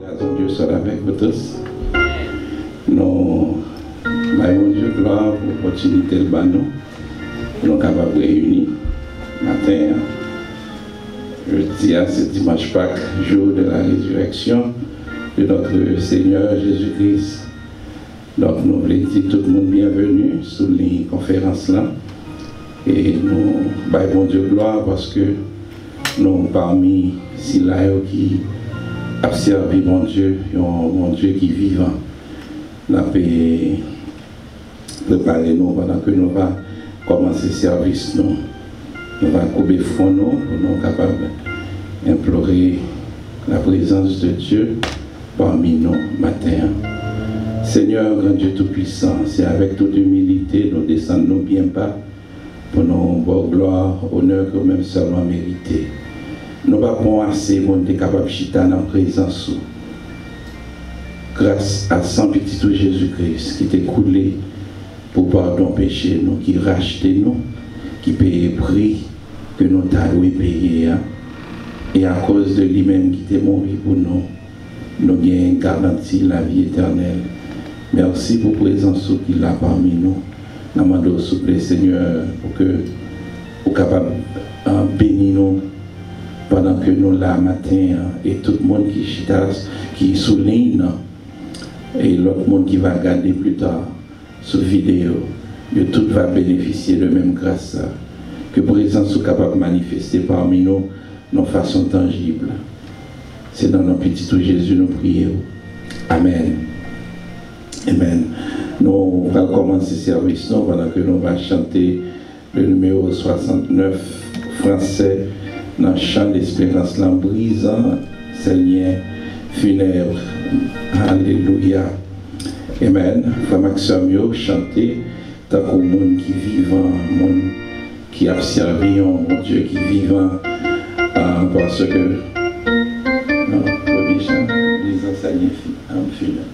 Grâce à Dieu soit avec vous tous. Nous, mon Dieu, gloire pour l'opportunité de nous. Nous sommes capables de réunir matin. Je dis à ce dimanche Pâques, jour de la résurrection de notre Seigneur Jésus-Christ. Donc nous voulons dire tout le monde bienvenue sur les conférences là. Et nous, bon Dieu, gloire parce que nous parmi si là qui a servi mon Dieu qui est vivant. Nous avons préparé nous pendant que nous allons commencer le service. Nous allons couper fond nous pour nous capables d'implorer la présence de Dieu parmi nous matin. Seigneur, grand Dieu Tout-Puissant, c'est avec toute humilité nous descendons bien bas pour nos bonnes gloire, honneur que même seulement mérité. Nous ne pouvons pas assez pour être capables de chiter dans la présence. Grâce à son petit tout Jésus-Christ qui t'est coulé pour pardon péché nous, qui racheté nous, qui paye le prix que nous avons payé. Et à cause de lui-même qui t'est mort pour nous, nous avons garanti la vie éternelle. Merci pour la présence qu'il a parmi nous. Nous demandons s'il vous plaît, Seigneur, pour que vous soyez capable de bénir nous pendant que nous là matin et tout le monde qui souligne et l'autre monde qui va regarder plus tard sur vidéo, tout va bénéficier de même grâce que la présence soit capable de manifester parmi nous de façon tangible. C'est dans notre petit tout Jésus nous prions. Amen. Amen. Nous allons commencer ce service pendant que nous allons chanter le numéro 69 français dans le chant d'espérance, en brisant ces liens funèbres. Alléluia. Amen. Frère Maxime, chanter tant qu'au monde qui vivant, monde qui a servi, mon Dieu qui vivant, parce que les enseignants funèbres.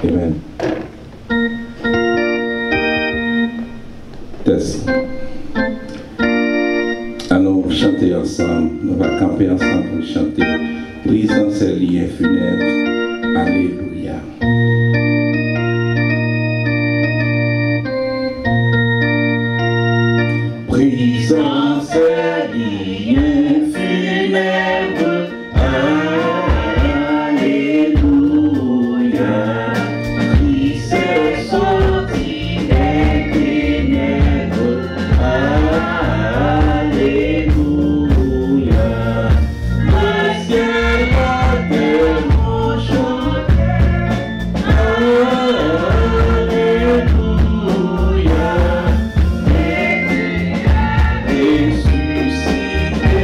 Amen. Merci. Allons chanter ensemble, nous allons camper ensemble pour chanter. Brisant ces liens funèbres. Alléluia. Brisant ces liens funèbres. Ressuscité.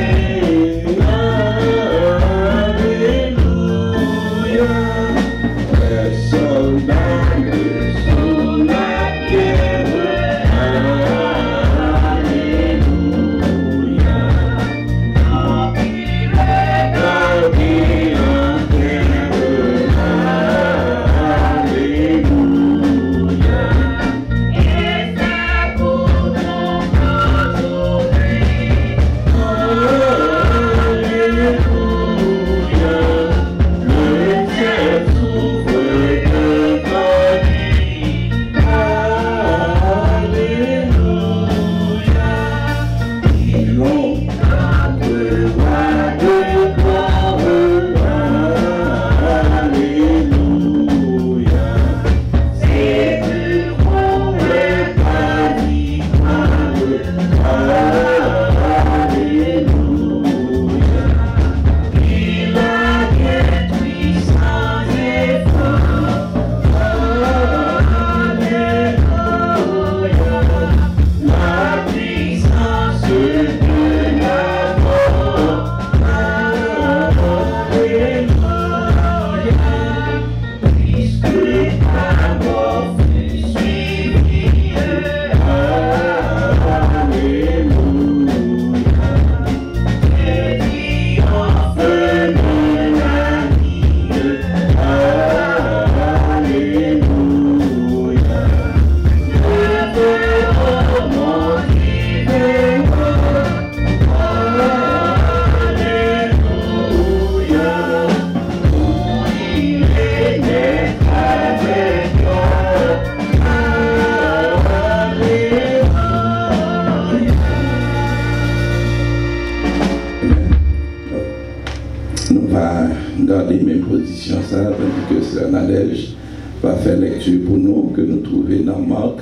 nous allons garder mes positions, ça, tandis que Sœur Nadège va faire lecture pour nous, que nous trouvons dans Marc,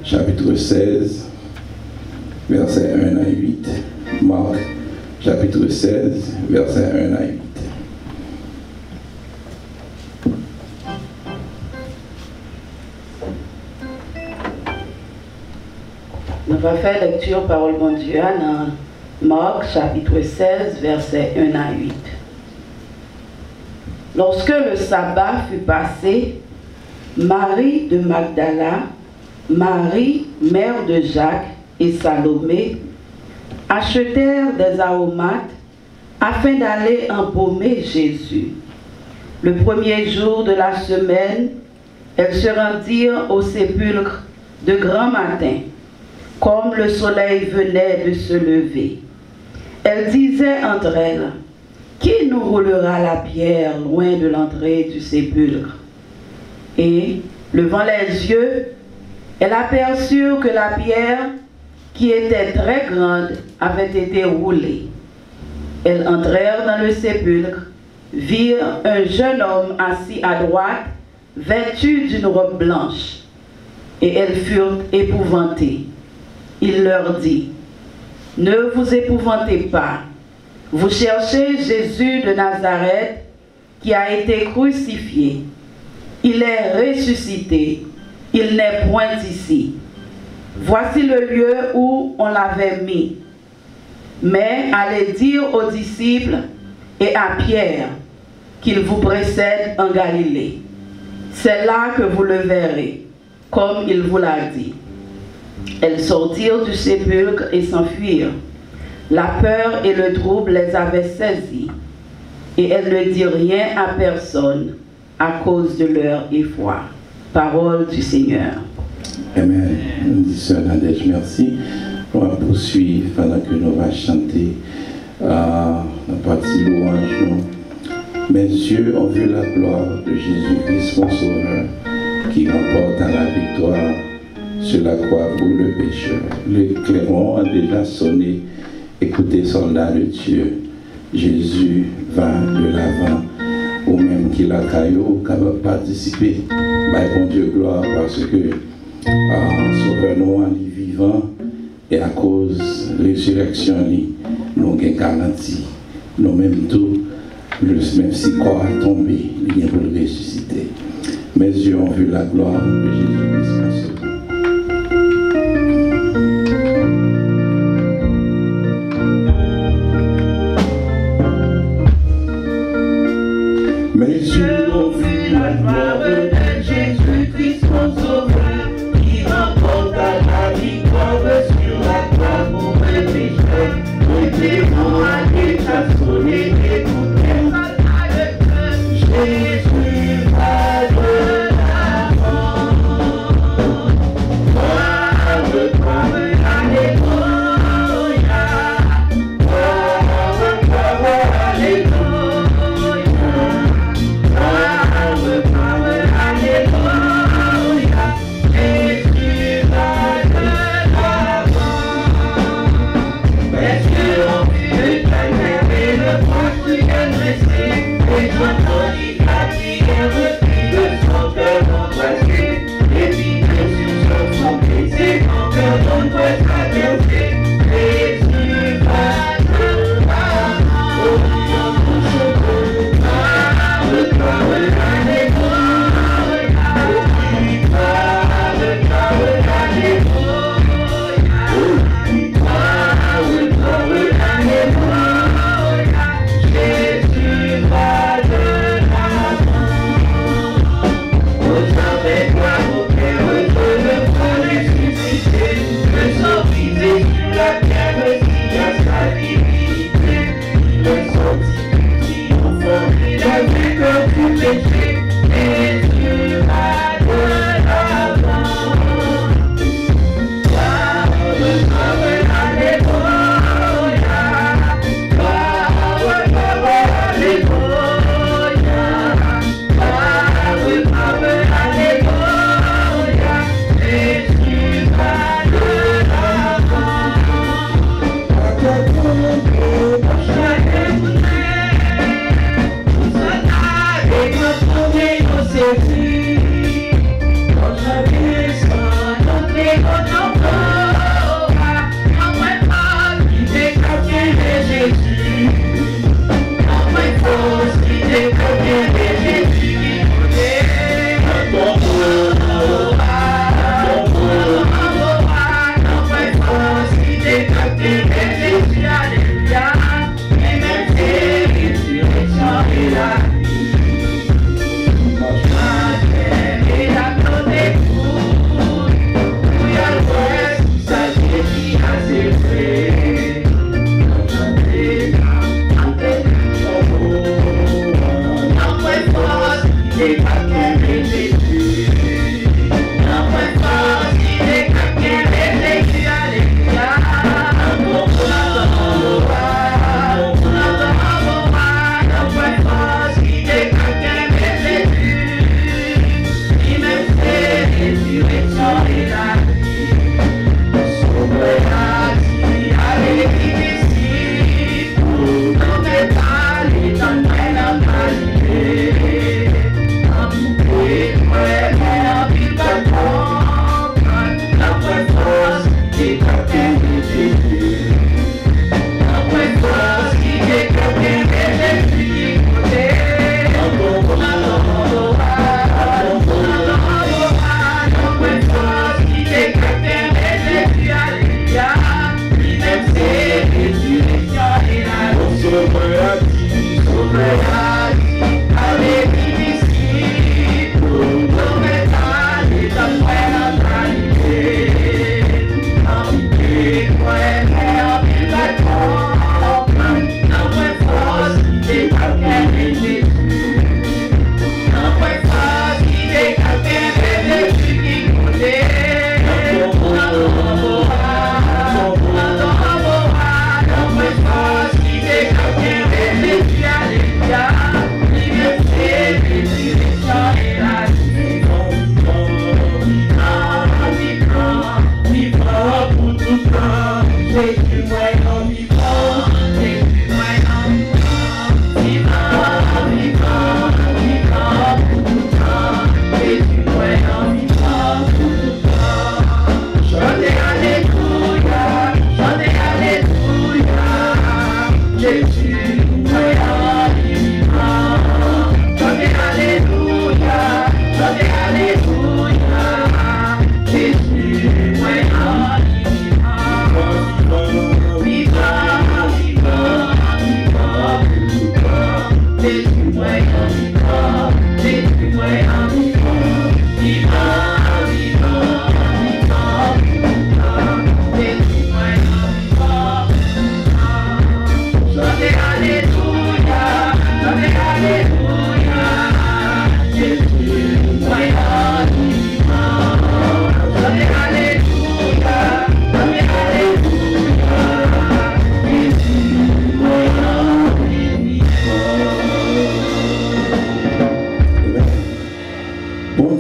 chapitre 16, versets 1 à 8. Marc, chapitre 16, versets 1 à 8. Nous allons faire lecture parole bon Dieu dans Marc chapitre 16 versets 1 à 8. Lorsque le sabbat fut passé, Marie de Magdala, Marie, mère de Jacques et Salomé achetèrent des aromates afin d'aller embaumer Jésus. Le premier jour de la semaine, elles se rendirent au sépulcre de grand matin, comme le soleil venait de se lever. Elles disaient entre elles, « Qui nous roulera la pierre loin de l'entrée du sépulcre ?» Et, levant les yeux, elles aperçurent que la pierre, qui était très grande, avait été roulée. Elles entrèrent dans le sépulcre, virent un jeune homme assis à droite, vêtu d'une robe blanche, et elles furent épouvantées. Il leur dit, « Ne vous épouvantez pas. Vous cherchez Jésus de Nazareth qui a été crucifié. Il est ressuscité. Il n'est point ici. Voici le lieu où on l'avait mis. Mais allez dire aux disciples et à Pierre qu'il vous précède en Galilée. C'est là que vous le verrez, comme il vous l'a dit. » Elles sortirent du sépulcre et s'enfuirent. La peur et le trouble les avaient saisies, et elles ne dirent rien à personne à cause de leur effroi. Parole du Seigneur. Amen. Nous disons, Sœur Nadège, merci. On va poursuivre pendant que nous allons chanter la partie louange. Mes yeux ont vu la gloire de Jésus-Christ, mon Sauveur, qui remporte à la victoire sur la croix pour le pécheur. Le clairon a déjà sonné. Écoutez, soldats de Dieu, Jésus va de l'avant, ou même qu'il a caillou, capable de participer. Bon Dieu, gloire, parce que Sauveur nous est vivant, et à cause de la résurrection, nous avons garanti. Nous-mêmes tout, même si le corps a tombé, il vient pour le ressusciter. Mes yeux ont vu la gloire de Jésus-Christ, mon Sauveur. Mes yeux ont vu la gloire de Jésus-Christ, mon Sauveur, qui remporte à la victoire sur la croix pour mes pécheurs. Le démon a déjà sonné, écoutez, Jésus va de l'avant.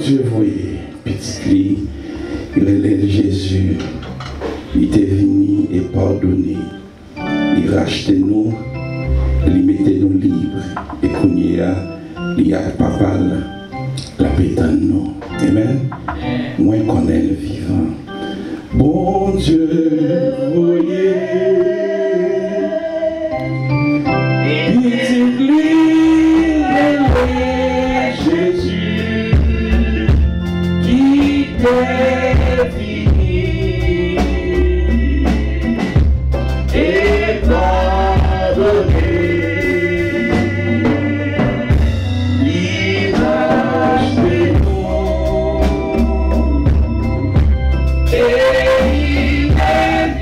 Dieu voyait, petit il relève Jésus, il était venu et pardonné, il rachetait nous, il mettait nous libres, et qu'on y a, il y a papa la pétane nous. Amen. Moi qu'on est le vivant. Bon Dieu voyez, petit Jésus qui t'est fini et pardonné. L'image de nous et il est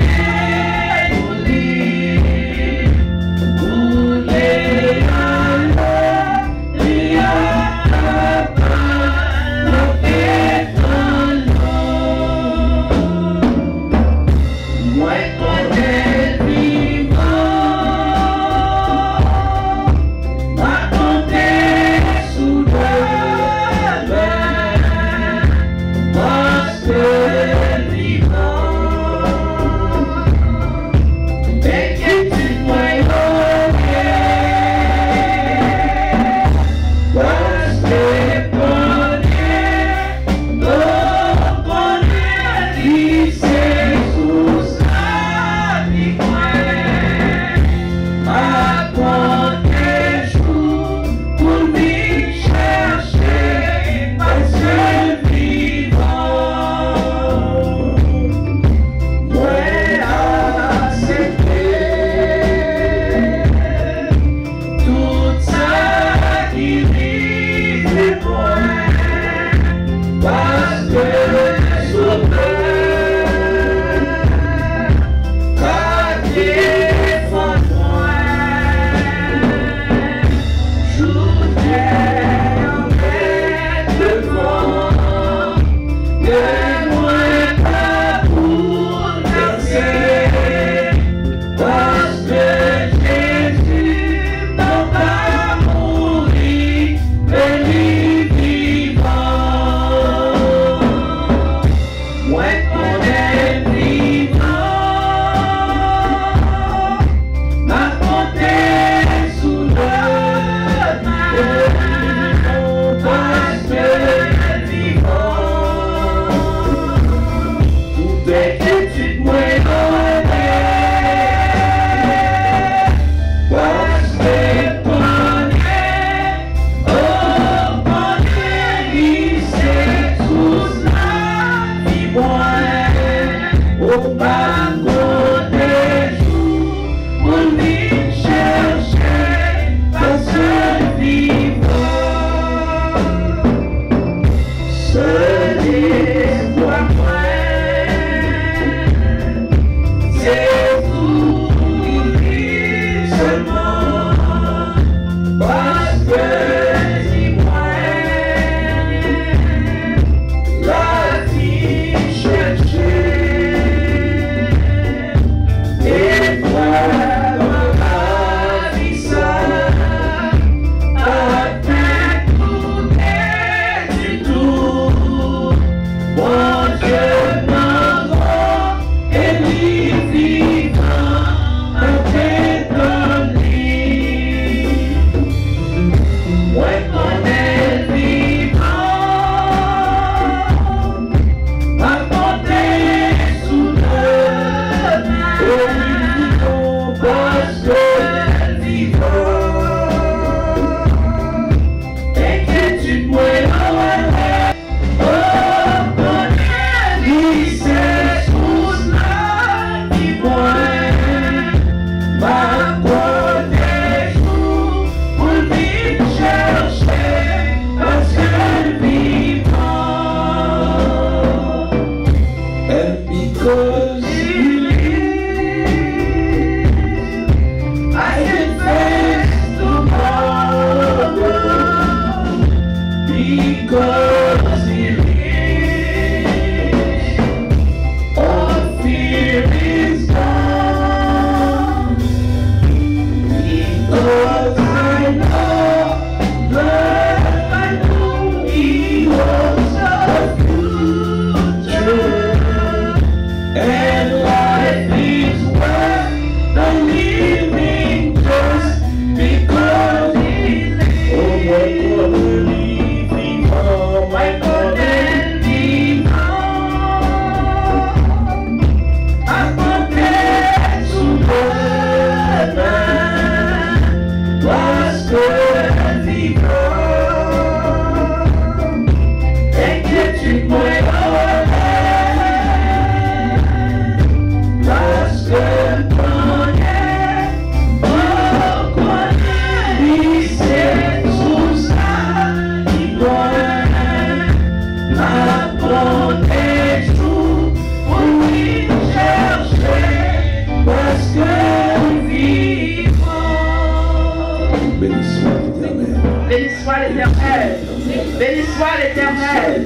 Béni soit l'Éternel.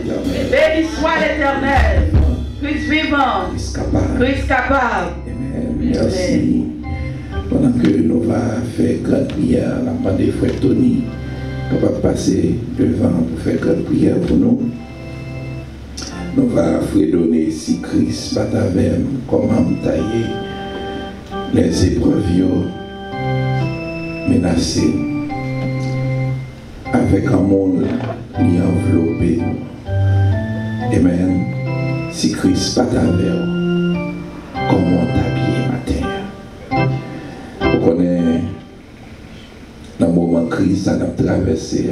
Béni soit l'Éternel. Christ vivant. Christ capable. Amen. Merci. Pendant que nous allons faire grande prière, la part des frères Tony, capable de passer devant pour faire grande prière pour nous. Nous allons fredonner si Christ bat avec comment tailler les épreuves menacées avec un monde qui enveloppé. Amen. Si Christ bat avec comment t'habiller matin. Vous connaissez dans le moment de crise, ça a traversé.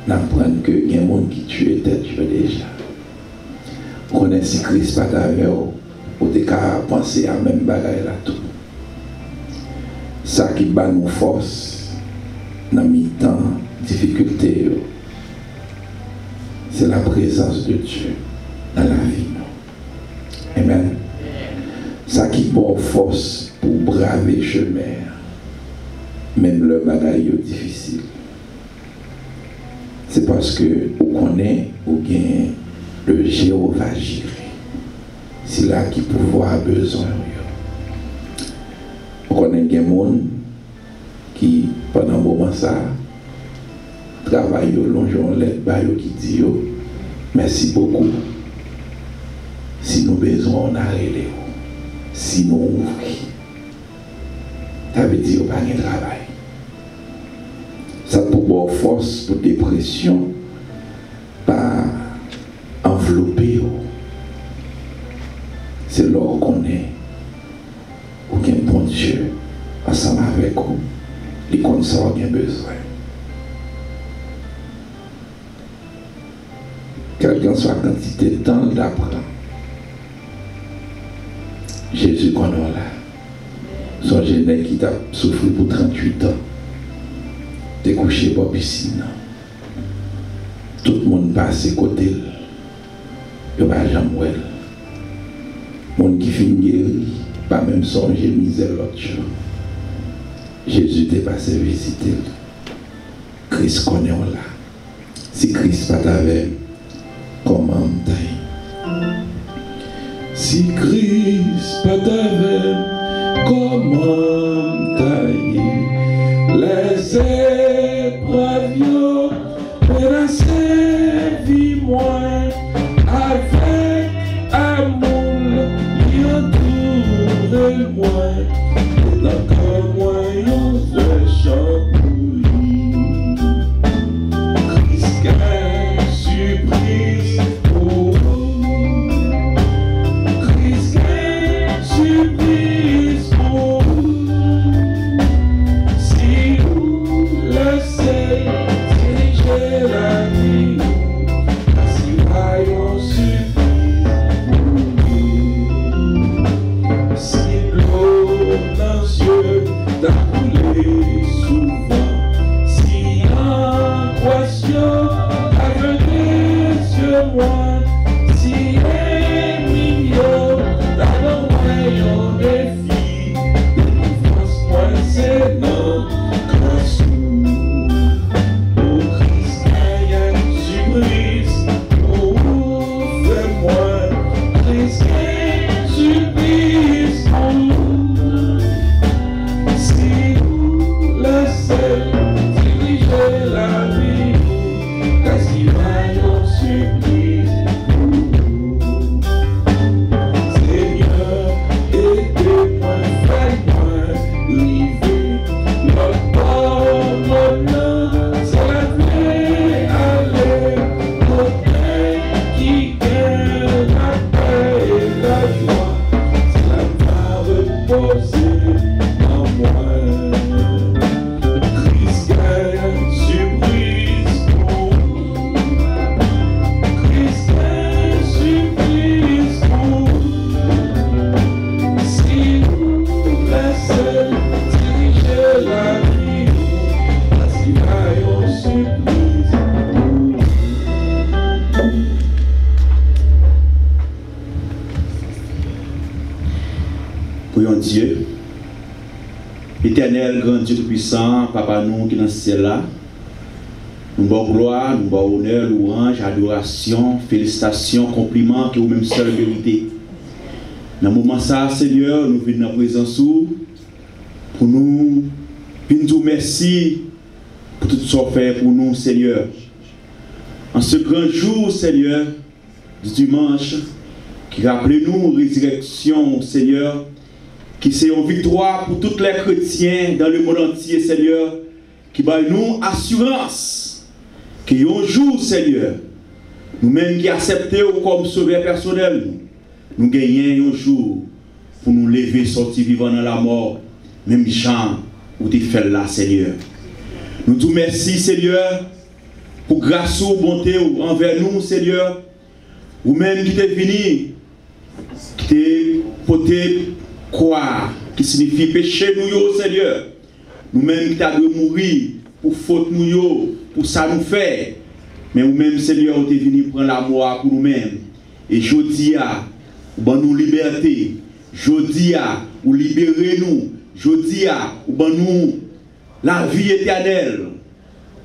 Nous apprenons que il y a des gens qui tuent tête déjà. Vous connaissez si Christ bat avec vous avez pensé à la même bagaille là tout. Ça qui bat nous force dans le temps difficulté, c'est la présence de Dieu dans la vie. Amen. Ça qui bat force pour braver le chemin, même le bagaille difficile. C'est parce que vous connaissez ou bien le Jéhovah Jireh. C'est là qu'il pouvoir besoin. On connaît des gens qui, pendant un moment, ça travaillent longeant l'aide, qui dit merci beaucoup. Si nous besoin, on a relé. Si nous ouvrons, ça veut dire pas de travail. Ça peut avoir force pour dépression, pas envelopper. C'est là qu'on est, aucun bon Dieu, ensemble avec vous, les consorts ont besoin. Quelqu'un soit quantité de temps d'apprendre. Jésus qu'on a là, son géné qui t'a souffert pour 38 ans, t'es couché pour la piscine. Tout le monde passe à côté, il n'y a pas jamais. Monde qui finit guéri, pas même songer misère l'autre jour. Jésus t'est passé visiter. Christ connaît là. Si Christ pas avec, comment t'aille? Si Christ pas avec, comment t'aille? Les épreuves menacées, vis-moi avec amour. Moi, dans moi, on fait chambouiller. Christ, quelle surprise pour vous. Christ, quelle surprise pour vous. Si vous laissez diriger la vie, si voyons surprise pour vous. Si dans yeux d'appeler souvent, si angoissant avenir sur moi, si mignon d'avoir un défi, délivrance moi c'est non, grâce au Christ y a une surprise pour vous, fais-moi, Christ surprise pour vous. Diriger la vie, quasi vaillant surprise pour vous. Seigneur, aidez-moi, faites-moi livrer notre bonheur, c'est la paix, allez, notre paix qui gagne la paix et la joie, c'est la part reposer en moi. Dieu, éternel, grand Dieu tout-puissant, Papa nous qui est dans ce ciel là, Nous avons gloire, nous avons honneur, louange, adoration, félicitations, compliments que vous-même seul vérité. Dans le moment ça, Seigneur, nous venons dans la présence pour nous dire merci pour tout ce que vous fait pour nous, Seigneur. En ce grand jour, Seigneur, du dimanche, qui rappelle nous résurrection, Seigneur, qui c'est une victoire pour tous les chrétiens dans le monde entier, Seigneur, qui va nous assurance qu'il y a un jour, Seigneur, nous-mêmes qui acceptons comme sauveur personnel, nous gagnons un jour pour nous lever, sortir vivant dans la mort, même Jean, où tu fais là, Seigneur. Nous te remercions, Seigneur, pour grâce ou bonté envers nous, Seigneur, ou même qui t'es venu, qui t'es porté croire, qui signifie péché nous, Seigneur. Nous-mêmes qui t'avons mourir pour faute nous, pour ça nous faire. Mais nous-mêmes, Seigneur, nous t'es venu prendre la mort pour nous-mêmes. Et je dis à nous liberté. Je dis à nous libérer nous. Je dis à nous la vie éternelle.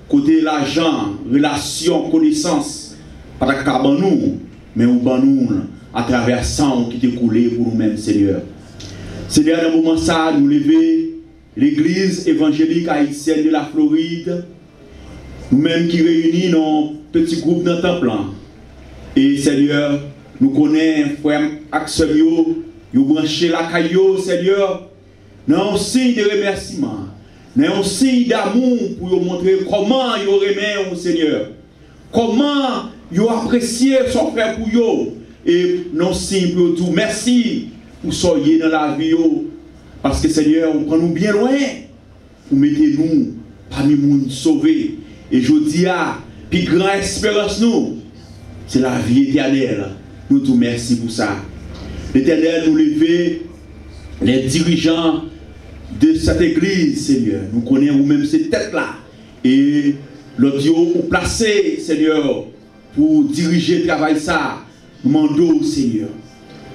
Côté l'argent, relation, connaissance, pas qu'à nous, mais nous à travers le sang qui t'est coulé pour nous-mêmes, Seigneur. Seigneur, dans le moment ça, nous lever l'église évangélique haïtienne de la Floride, nous-mêmes qui réunis dans un petit groupe dans le temple. Et Seigneur, nous connaissons frère Axel, nous branché la caillou, Seigneur, dans un signe de remerciement. Mais un signe d'amour pour vous montrer comment vous aimez au Seigneur. Comment vous appréciez son frère pour vous. Et non signe pour tout. Merci pour soyez dans la vie. Parce que Seigneur, vous prenez nous bien loin. Vous mettez-nous parmi nous sauvés. Et je dis à, puis grande espérance nous, c'est la vie éternelle. Nous te remercions pour ça. L'Éternel nous lever les dirigeants de cette église, Seigneur. Nous connaissons vous-même ces têtes-là. Et l'autre vous placez, Seigneur, pour diriger le travail ça. Nous demandons, Seigneur,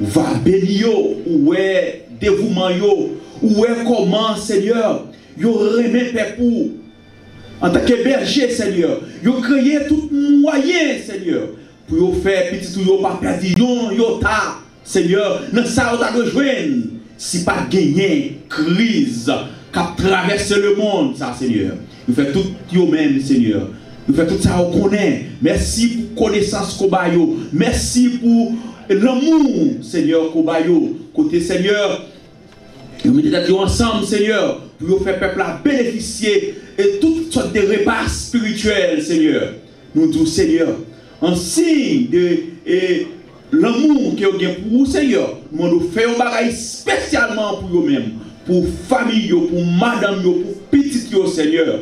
va bénir, où est dévouement, où est comment, Seigneur, vous remet pour en tant que berger, Seigneur. Vous créez tout moyen, Seigneur, pour vous faire petit tout, vous pas perdre, Seigneur, dans ça, vous avez rejoindre. Si pas gagner crise qui a traversé le monde, ça, Seigneur. Nous faisons tout nous-mêmes, Seigneur. Nous faisons tout ça, on connaît. Merci pour la connaissance Kobayo. Merci pour l'amour, Seigneur Kobayo. Côté Seigneur, nous mettons ensemble, Seigneur, pour nous faire peuple à bénéficier de toutes sortes de repas spirituels, Seigneur. Nous disons, Seigneur, en signe de l'amour que vous avez pour vous, Seigneur, nous faisons un bagage spécialement pour vous-même, pour famille, pour madame, pour petit, Seigneur.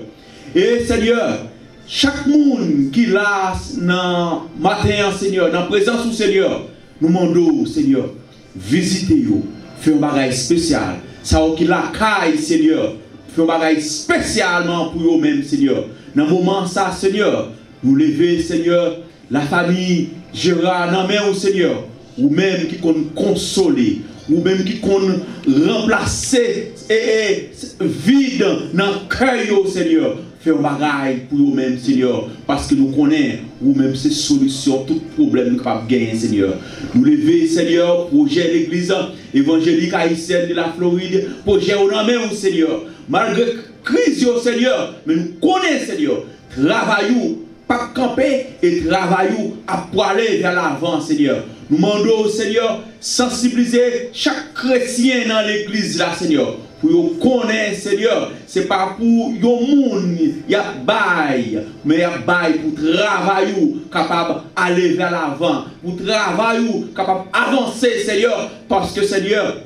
Et Seigneur, chaque monde qui est là dans le matin, Seigneur, dans la présence du Seigneur, nous demandons, Seigneur, visitez-vous, faites un bagage spécial. Ça qui la caille, Seigneur, faites un bagage spécialement pour vous-même, Seigneur. Dans le moment ça, Seigneur, nous levez, Seigneur, la famille Gérard, non mais au Seigneur, ou même qui compte consoler, ou même qui compte remplacer et vide dans le cœur, Seigneur. Fait un bagage pour vous-même, Seigneur, parce que nous connaissons vous-même ces solutions, tout problème nous capable de gagner, Seigneur. Nous lever, Seigneur, projet l'église évangélique haïtienne de la Floride, projet au nom, Seigneur. Malgré la crise, Seigneur, mais nous connaissons, Seigneur, travaillons. Pas camper et travailler à aller vers l'avant, Seigneur. Nous demandons au Seigneur sensibiliser chaque chrétien dans l'église là, Seigneur. Pour vous connaître, Seigneur, c'est pas pour le monde, il y a bail, mais il y a bail pour travailler, capable d'aller vers l'avant, pour travailler, capable d'avancer, Seigneur, parce que, Seigneur,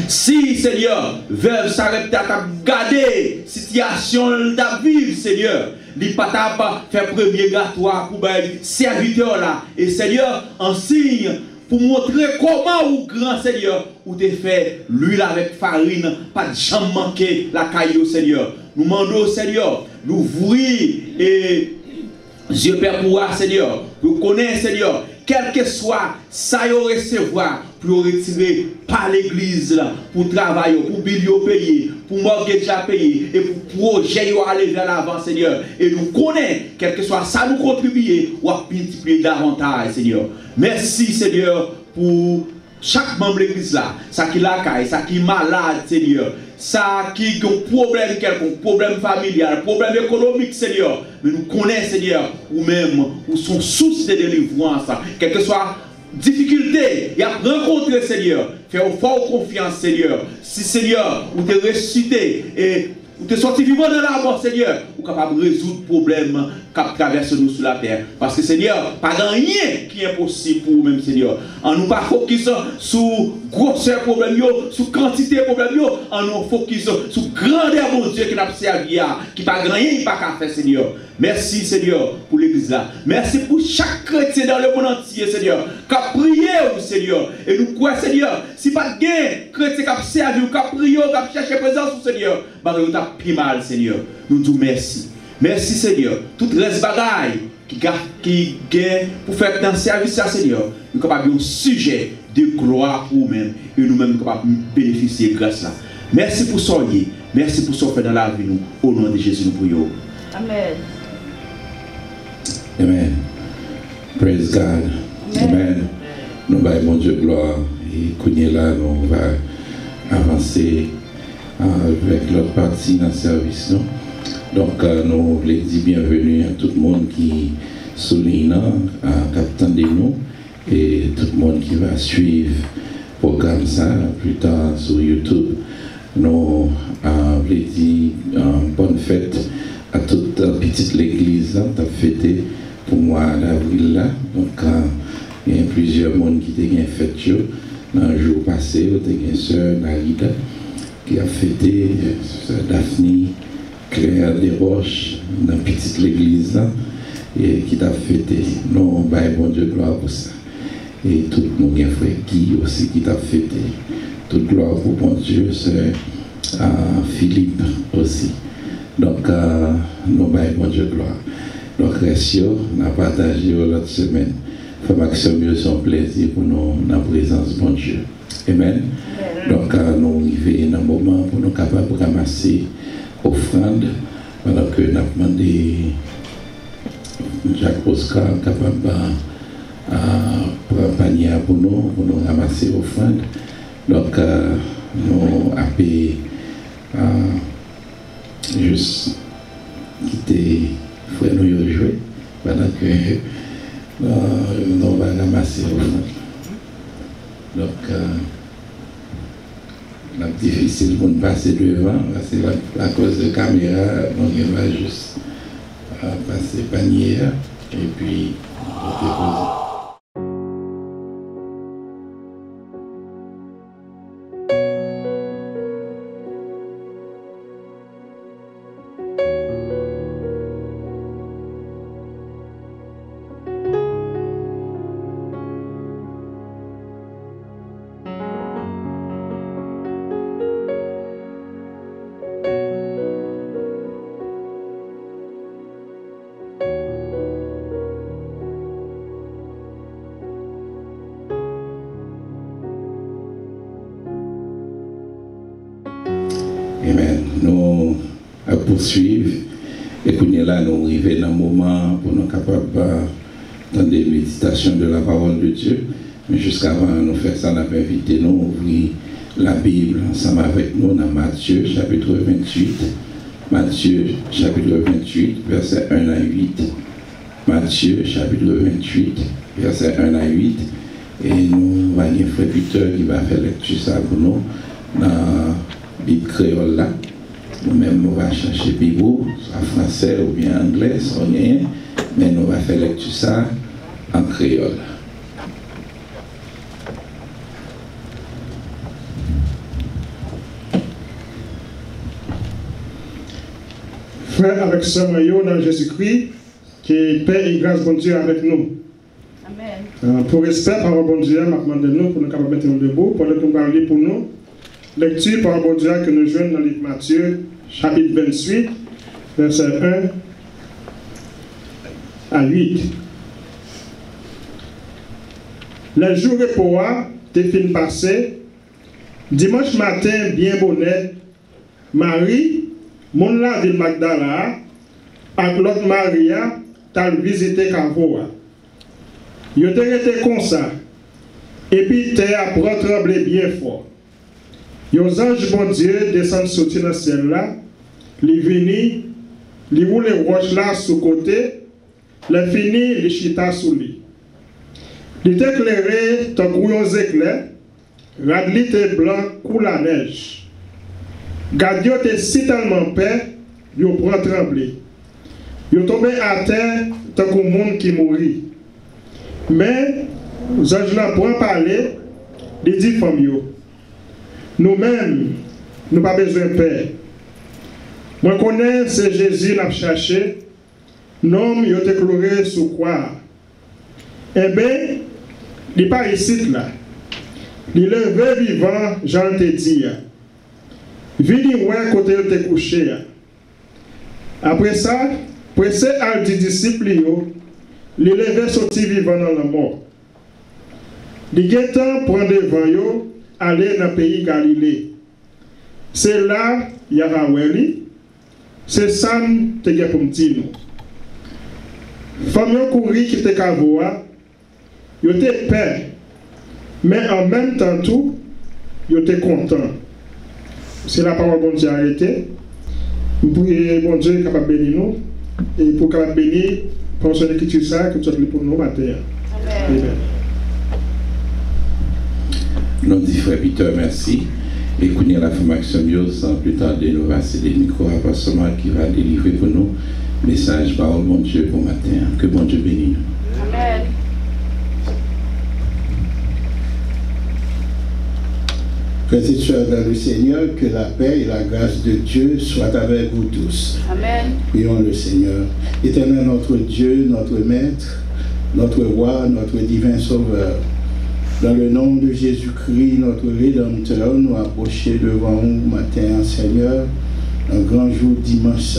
si, Seigneur, veuve s'arrêter à garder la situation de vivre, Seigneur, il n'y a pas faire premier gâteau pour les serviteurs là. Et Seigneur, en signe, pour montrer comment ou grand Seigneur, ou te fait l'huile avec farine, pas de jamais manquer la caillou, Seigneur. Nous demandons, Seigneur, d'ouvrir et Dieu Père pour Seigneur, vous connaissez, Seigneur, quel que soit ça yo recevoir pour retirer par l'église pour travailler, pour bill payer, pour mortgage à payer et pour projet yo aller vers l'avant Seigneur. Et nous connaissons quel que soit ça nous contribuer ou à multiplier davantage Seigneur. Merci Seigneur pour chaque membre de l'église là, ça qui la caille, ça qui est malade Seigneur, ça qui a un problème quelconque, problème familial, problème économique Seigneur. Mais nous connaissons Seigneur, ou même, ou son source de délivrance, quelle que soit difficulté, il y a rencontré Seigneur, faire fort confiance Seigneur. Si Seigneur, ou te ressuscité et ou te sorti vivant de la mort Seigneur, ou capable de résoudre le problème qui traverse nous sur la terre. Parce que Seigneur, pas rien qui est impossible pour nous-mêmes Seigneur. En nous pas focus sur grosseur problème, sur quantité problème, en nous focus sur grandeur mon Dieu qui n'a pas servi, qui pas rien, pas qu'à faire Seigneur. Merci Seigneur pour l'église là. Merci pour chaque chrétien dans le monde entier Seigneur, qui a prié Seigneur. Et nous croyons Seigneur, si pas de chrétien qui a servi, qui a prié, qui a cherché présence au Seigneur, bah nous avons plus mal Seigneur. Nous disons merci. Merci Seigneur. Tout reste bagaille qui gagne pour faire dans le service à Seigneur. Nous sommes capables de un sujet de gloire pour nous-mêmes et nous-mêmes nous sommes capables de bénéficier de grâce là. Merci pour ça. Merci pour ça fait dans la vie nous. Au nom de Jésus nous prions. Amen. Amen. Praise God. Amen. Nous allons mon Dieu gloire et qu'on là nous va avancer avec l'autre partie dans le service. Non? Donc nous les disons bienvenue à tout le monde qui souligne, qui attend de nous et tout le monde qui va suivre le programme ça plus tard sur YouTube. Nous les disons bonne fête à toute petite l'église qui a fêté pour moi d'avril là. Donc il y a plusieurs monde qui ont fêté dans le jour passé. Il y a une sœur Narida qui a fêté, sœur Daphne Claire Desroches dans la petite l'église là, et qui t'a fêté. Non, bah, bon Dieu, gloire pour ça. Et tout mon frère Guy aussi qui t'a fêté. Toute gloire pour bon Dieu, c'est Philippe aussi. Donc, nous bah, bon Dieu, gloire. Donc, Récio, on a partagé l'autre semaine. Fait maximum son plaisir pour nous dans la présence de bon Dieu. Amen. Donc, nous arrivons dans un moment pour nous capables de ramasser offrande, pendant que nous avons demandé Jacques Oscar capable de prendre un panier pour nous ramasser offrande. Donc, nous avons juste quitté frère nous jouer pendant que nous allons ramasser offrande. Donc, c'est difficile pour nous passer devant, parce que à cause de la caméra, on va juste passer panier et puis déposer. Amen. Nous poursuivre et qu'on est là, nous arrivons dans un moment pour nous capables d'entendre des méditations de la parole de Dieu. Mais jusqu'avant nous faire ça, nous avons invité nous à ouvrir la Bible ensemble avec nous dans Matthieu chapitre 28. Matthieu chapitre 28, verset 1 à 8. Matthieu chapitre 28, verset 1 à 8. Et nous avons un frère Peter qui va faire lecture ça pour nous dans Bible créole là. Nous-mêmes, nous allons chercher Bible, soit français ou bien anglais, soit rien, mais nous allons faire lecture ça en créole. Frère avec sœur Mayo dans Jésus-Christ, que paix et grâce bon Dieu avec nous. Amen. Pour respect par bon Dieu, je demande de nous pour nous capables de mettre nous debout, pour nous parler pour nous. Lecture par bon Dieu que nous jouons dans le livre Matthieu, chapitre 28, verset 1 à 8. Le jour repos t'es fin passé. Dimanche matin, bien bonnet, Marie, mon la ville Magdala, avec l'autre Maria, t'as visité Cavoa. Yo te été comme ça. Et puis t'es à trembler bien fort. Yo ange bon Dieu descend sorti dans le ciel là, li vini, li roule roche là sous côté, le fini, li chita sous lui. Li t'éclairé, ton couillon éclair, radli te blanc, coule la neige. Gadio te si tellement paix, yo prend trembler. Yo tombé à terre, tant qu'au monde qui mourit. Mais, ange là pour en parler, il dit femme yo. Nous-mêmes, nous n'avons pas besoin de paix. Moi, je connais, c'est Jésus qui a cherché. Non, il a été cloué sous quoi? Eh bien, il n'est pas ici là. Il est levé vivant, j'en te dis. Vini ouais côté il était couché. Après ça, pressé à des disciples, il est levé sorti vivant dans la mort. Il y a temps pour devant yo, aller dans le pays Galilée. C'est là, il y a Raweli. C'est ça que tu as pour me dire. Femme courir qui te cavoa, yo te peur, mais en même temps tout, yo te content. C'est la parole bon Dieu arrêté. Pour bon Dieu capable de bénir nous et pour capable bénir pour son écriture ça que tu as pour nous matin. Amen. Nous disons frère Peter merci. Et qu'on y a la formation sans plus tarder, nous va céder le micro à Pasteur qui va délivrer pour nous message par mon Dieu pour matin. Que bon Dieu bénisse. Amen. Frères et sœurs dans le Seigneur, que la paix et la grâce de Dieu soient avec vous tous. Amen. Prions le Seigneur. Éternel notre Dieu, notre Maître, notre Roi, notre divin Sauveur. Dans le nom de Jésus-Christ, notre Rédempteur, nous approchons devant vous matin, Seigneur, un grand jour dimanche,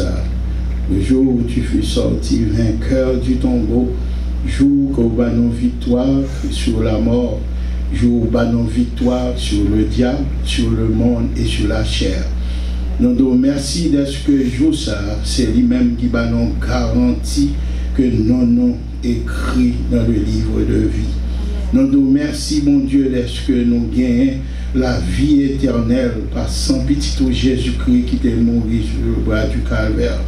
le jour où tu fus sorti vainqueur du tombeau, jour où nous avons victoire sur la mort, jour où nous avons victoire sur le diable, sur le monde et sur la chair. Nous nous remercions de ce que jour ça, c'est lui-même qui nous garantit que nous avons écrit dans le livre de vie. Nous nous remercions, mon Dieu, de ce que nous gagnons la vie éternelle par son petit Jésus-Christ qui est mort sur le bras du calvaire.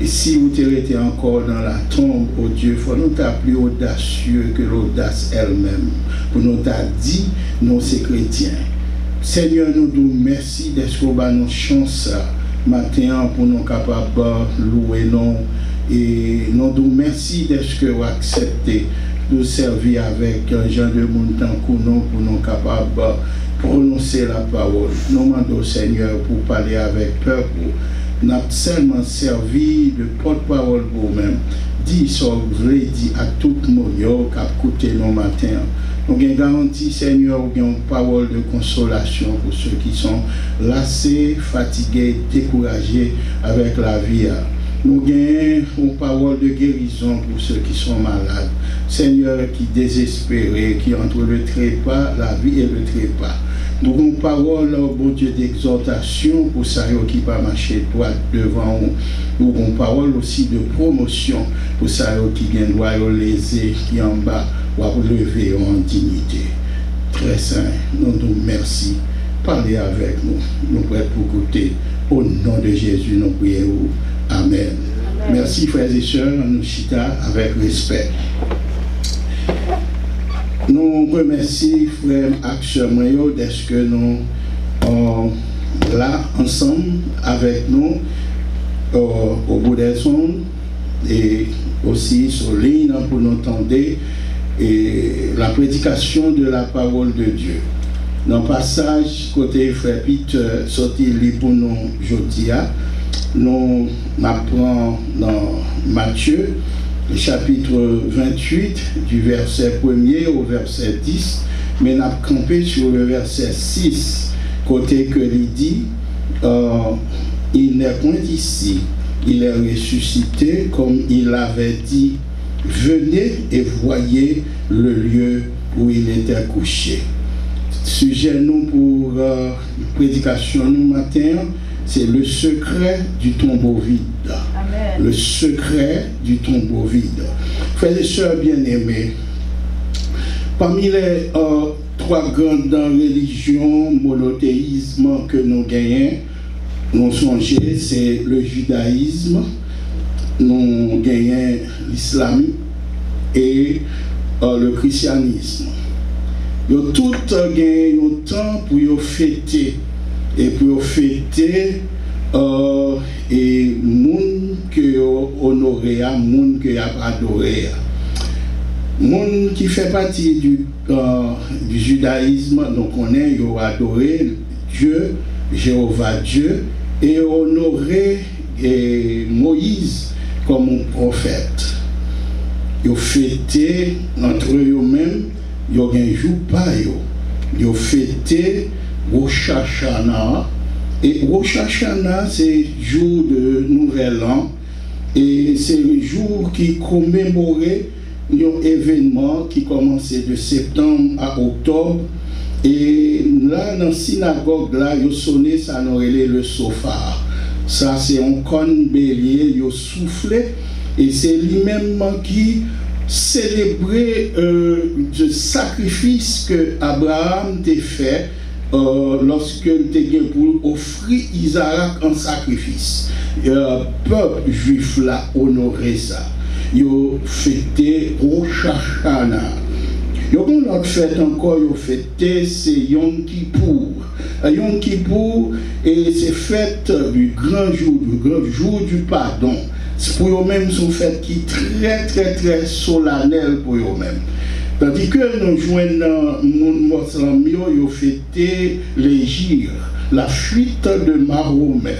Et si vous étiez encore dans la tombe, oh Dieu, il faut nous être plus audacieux que l'audace elle-même. Pour nous dire, nous sommes chrétiens. Seigneur, nous nous remercions de ce que nous avons chance matin pour nous capables de louer nous. Et nous nous remercions de ce que vous acceptez de servir avec un genre de monde pour nous capables de prononcer la parole. Nous demandons au Seigneur pour parler avec peuple. Nous avons seulement servi de porte-parole pour nous-mêmes. Dis ce que vous voulez dire à tout le monde qui a écouté nos matins. Nous avons garanti, Seigneur, nous avons une parole de consolation pour ceux qui sont lassés, fatigués, découragés avec la vie. Nous avons une parole de guérison pour ceux qui sont malades. Seigneur, qui désespérés, qui entre le trépas, la vie et le trépas. Nous avons une parole, bon Dieu, d'exhortation pour ceux qui ne pas marcher droit devant nous. Nous avons une parole aussi de promotion pour ceux qui viennent droit lésés, qui en bas, ou lever en dignité. Très saint, nous nous remercions. Parlez avec nous. Nous prêts pour goûter. Au nom de Jésus, nous prions. Amen. Amen. Merci frères et sœurs, nous chita avec respect. Nous remercions frères Action Moyo d'être que nous sommes là ensemble avec nous au bout des ondes et aussi sur ligne pour nous entendre et la prédication de la parole de Dieu. Dans le passage côté frère Peter sorti pour nous aujourd'hui, nous apprenons dans Matthieu, le chapitre 28, du verset 1er au verset 10, mais nous avons campé sur le verset 6, côté que il dit, il n'est point ici, il est ressuscité comme il avait dit, venez et voyez le lieu où il était couché. Sujet nous pour prédication nous matin, c'est le secret du tombeau vide. Amen. Le secret du tombeau vide. Frères et sœurs bien-aimés, parmi les trois grandes religions monothéisme que nous gagnons, nous songeons, c'est le judaïsme, nous gagnons l'islam et le christianisme. Ils ont tous gagné un temps pour fêter et pour fêter et monde que honoré, monde que adoré. Monde qui fait partie du judaïsme, donc on est adoré Dieu, Jéhovah Dieu, et honoré Moïse comme un prophète. Ils ont fêté entre eux-mêmes, ils ont un jour pas ils ont fêté Rosh Hashanah. Et Rosh Hashanah, c'est le jour de Nouvel An, et c'est le jour qui commémorait un événement qui commençait de septembre à octobre. Et là, dans la synagogue, là, ils ont sonné, ça aurait le shofar. Ça, c'est un corne bélier, ils ont soufflé, et c'est lui-même qui célébrait le sacrifice que Abraham a fait lorsque il était pour offrir Isaac en sacrifice. Le peuple juif l'a honoré ça. Ils ont fêté Rosh Hashanah. Ils ont une autre fête encore, ils ont fêté, c'est Yom Kippour. Yom Kippour, et c'est fête du grand jour du pardon. C'est pour eux-mêmes, c'est une fête qui est très solennelle pour eux-mêmes. Tandis que nous joignons dans le monde musulman, ils ont fêté l'Hégire, la fuite de Mahomet.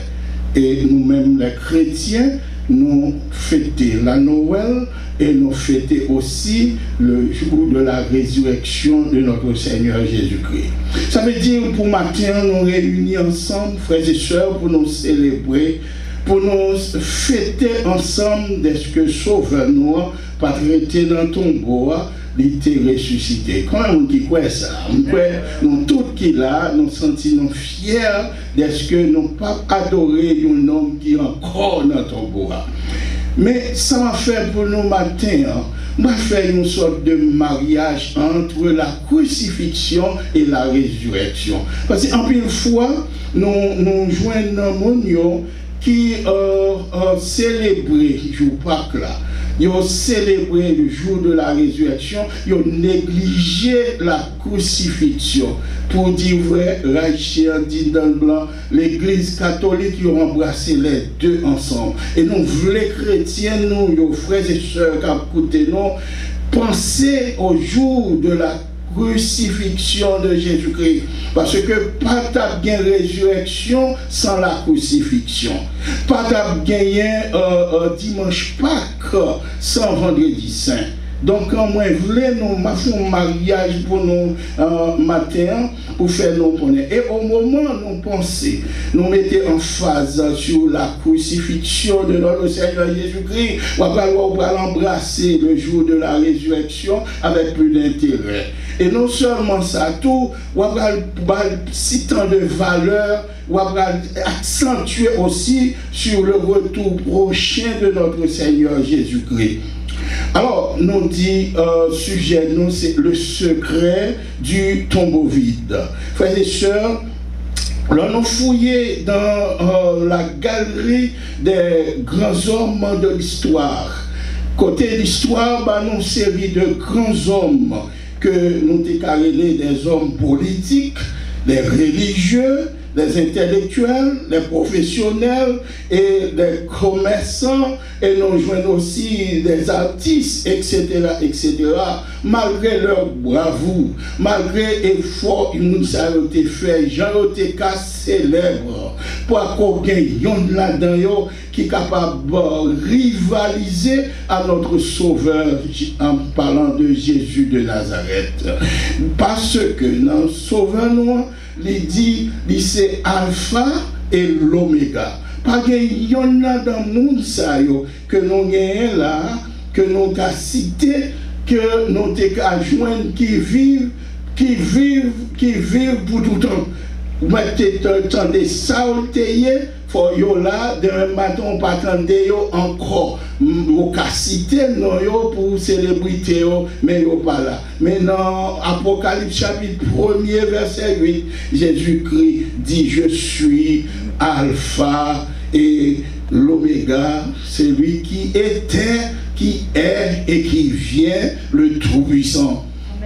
Et nous-mêmes, les chrétiens, nous fêtons la Noël et nous fêtons aussi le jour de la résurrection de notre Seigneur Jésus-Christ. Ça veut dire pour matin, nous réunis ensemble, frères et sœurs, pour nous célébrer, pour nous fêter ensemble de ce que Sauveur nous pas traité dans ton bois, il était ressuscité. Quand on dit quoi ça? Nous tous qui là, nous sentons fiers de ce que nous pas adoré un homme qui est encore dans ton bois. Mais ça m'a fait pour nous matin, m'a fait une sorte de mariage entre la crucifixion et la résurrection. Parce qu'en plus fois, nous joignons un monde qui célébrait le jour Pâques là. Ils ont célébré le jour de la résurrection, ils ont négligé la crucifixion. Pour dire vrai, Rachel dit dans le blanc, l'église catholique, ils ont embrassé les deux ensemble. Et nous, les chrétiens, nous, nos frères et sœurs qui écoutent nous, pensez au jour de la crucifixion de Jésus-Christ. Parce que pas ta bien résurrection sans la crucifixion. Pas ta gagné dimanche Pâques sans vendredi saint. Donc, quand moi, je voulais nous faire un mariage pour nous matin, pour faire nos connaître. Et au moment où nous pensons, nous mettons en phase sur la crucifixion de notre Seigneur Jésus-Christ, on va l'embrasser le jour de la résurrection avec plus d'intérêt. Et non seulement ça, tout, on va citant de valeur, on va accentuer aussi sur le retour prochain de notre Seigneur Jésus-Christ. Alors, nous dit, sujet, nous, c'est le secret du tombeau vide. Frères et sœurs, là, nous fouillons dans la galerie des grands hommes de l'histoire. Côté l'histoire, bah, nous, une série de grands hommes que nous déclarons des hommes politiques, des religieux, des intellectuels, des professionnels et des commerçants, et nous joignons aussi des artistes, etc., etc. Malgré leur bravoure, malgré l'effort qu'ils ont fait, j'en ai été célèbre pour qu'on gagne là-dedans qui est capable de rivaliser à notre Sauveur en parlant de Jésus de Nazareth. Parce que dans le Sauveur, nous, il dit, c'est Alpha et l'Oméga. Pas qu'il y en a dans le monde que nous gagnons là, que nous avons cité que nous avons joindre qui vivent pour tout le temps. Vous mettez le temps de salter, faut yo là, demain matin, on pas attendre encore. Vous citer non yo pour célébrité, mais yo pas là. Mais dans Apocalypse chapitre 1er, verset 8, Jésus-Christ dit, je suis Alpha et l'Oméga, celui qui était, qui est et qui vient, le Tout-Puissant.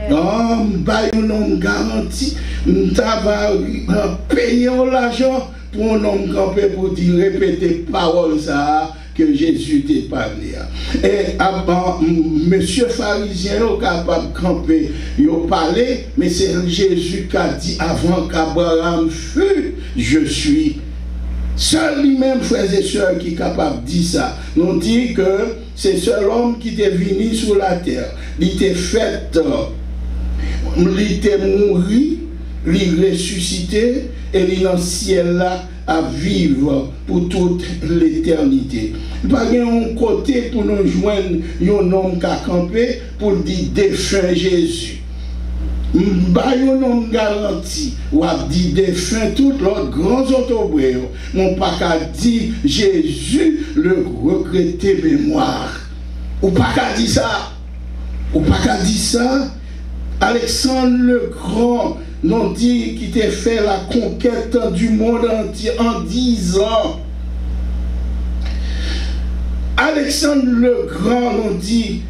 Nous nous garantit, nous avons payé l'argent pour nous camper pour dire répéter parole ça que Jésus t'a parlé. Et avant, monsieur pharisien est capable de camper, il a parlé, mais c'est Jésus qui a dit avant qu'Abraham fût, je suis. Seul lui-même, frères et sœurs, qui est capable de dire ça. Nous dit que c'est seul homme qui est venu sur la terre. Il était fait, il était mort, il est ressuscité et il est dans le ciel là à vivre pour toute l'éternité. Il n'y a pas un côté pour nous joindre un homme qui a campé pour dire défunt Jésus. Bah, yon nom garanti, ou a dit défunt tout l'autre grands autobréaux, mon pas qu'à dit Jésus le regretté mémoire. Ou pas qu'à dit ça. Ou pas qu'à dit ça. Alexandre le Grand, nous dit qu'il t'a fait la conquête du monde entier en 10 ans. Alexandre le Grand nous dit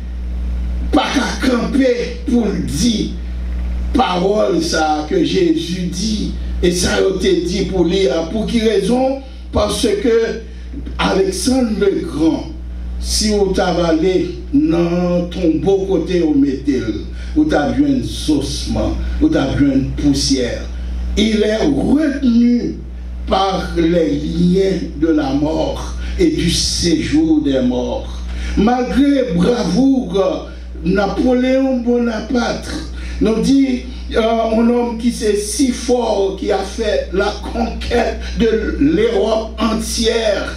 pas qu'à camper pour dire parole ça que Jésus dit et ça a été dit pour lui. Pour qui raison? Parce que Alexandre le Grand, si vous t'avalez dans ton beau côté au métal, vous avez un saucement, vous avez une poussière, il est retenu par les liens de la mort et du séjour des morts. Malgré bravoure, Napoléon Bonaparte nous dit un homme qui c'est si fort, qui a fait la conquête de l'Europe entière,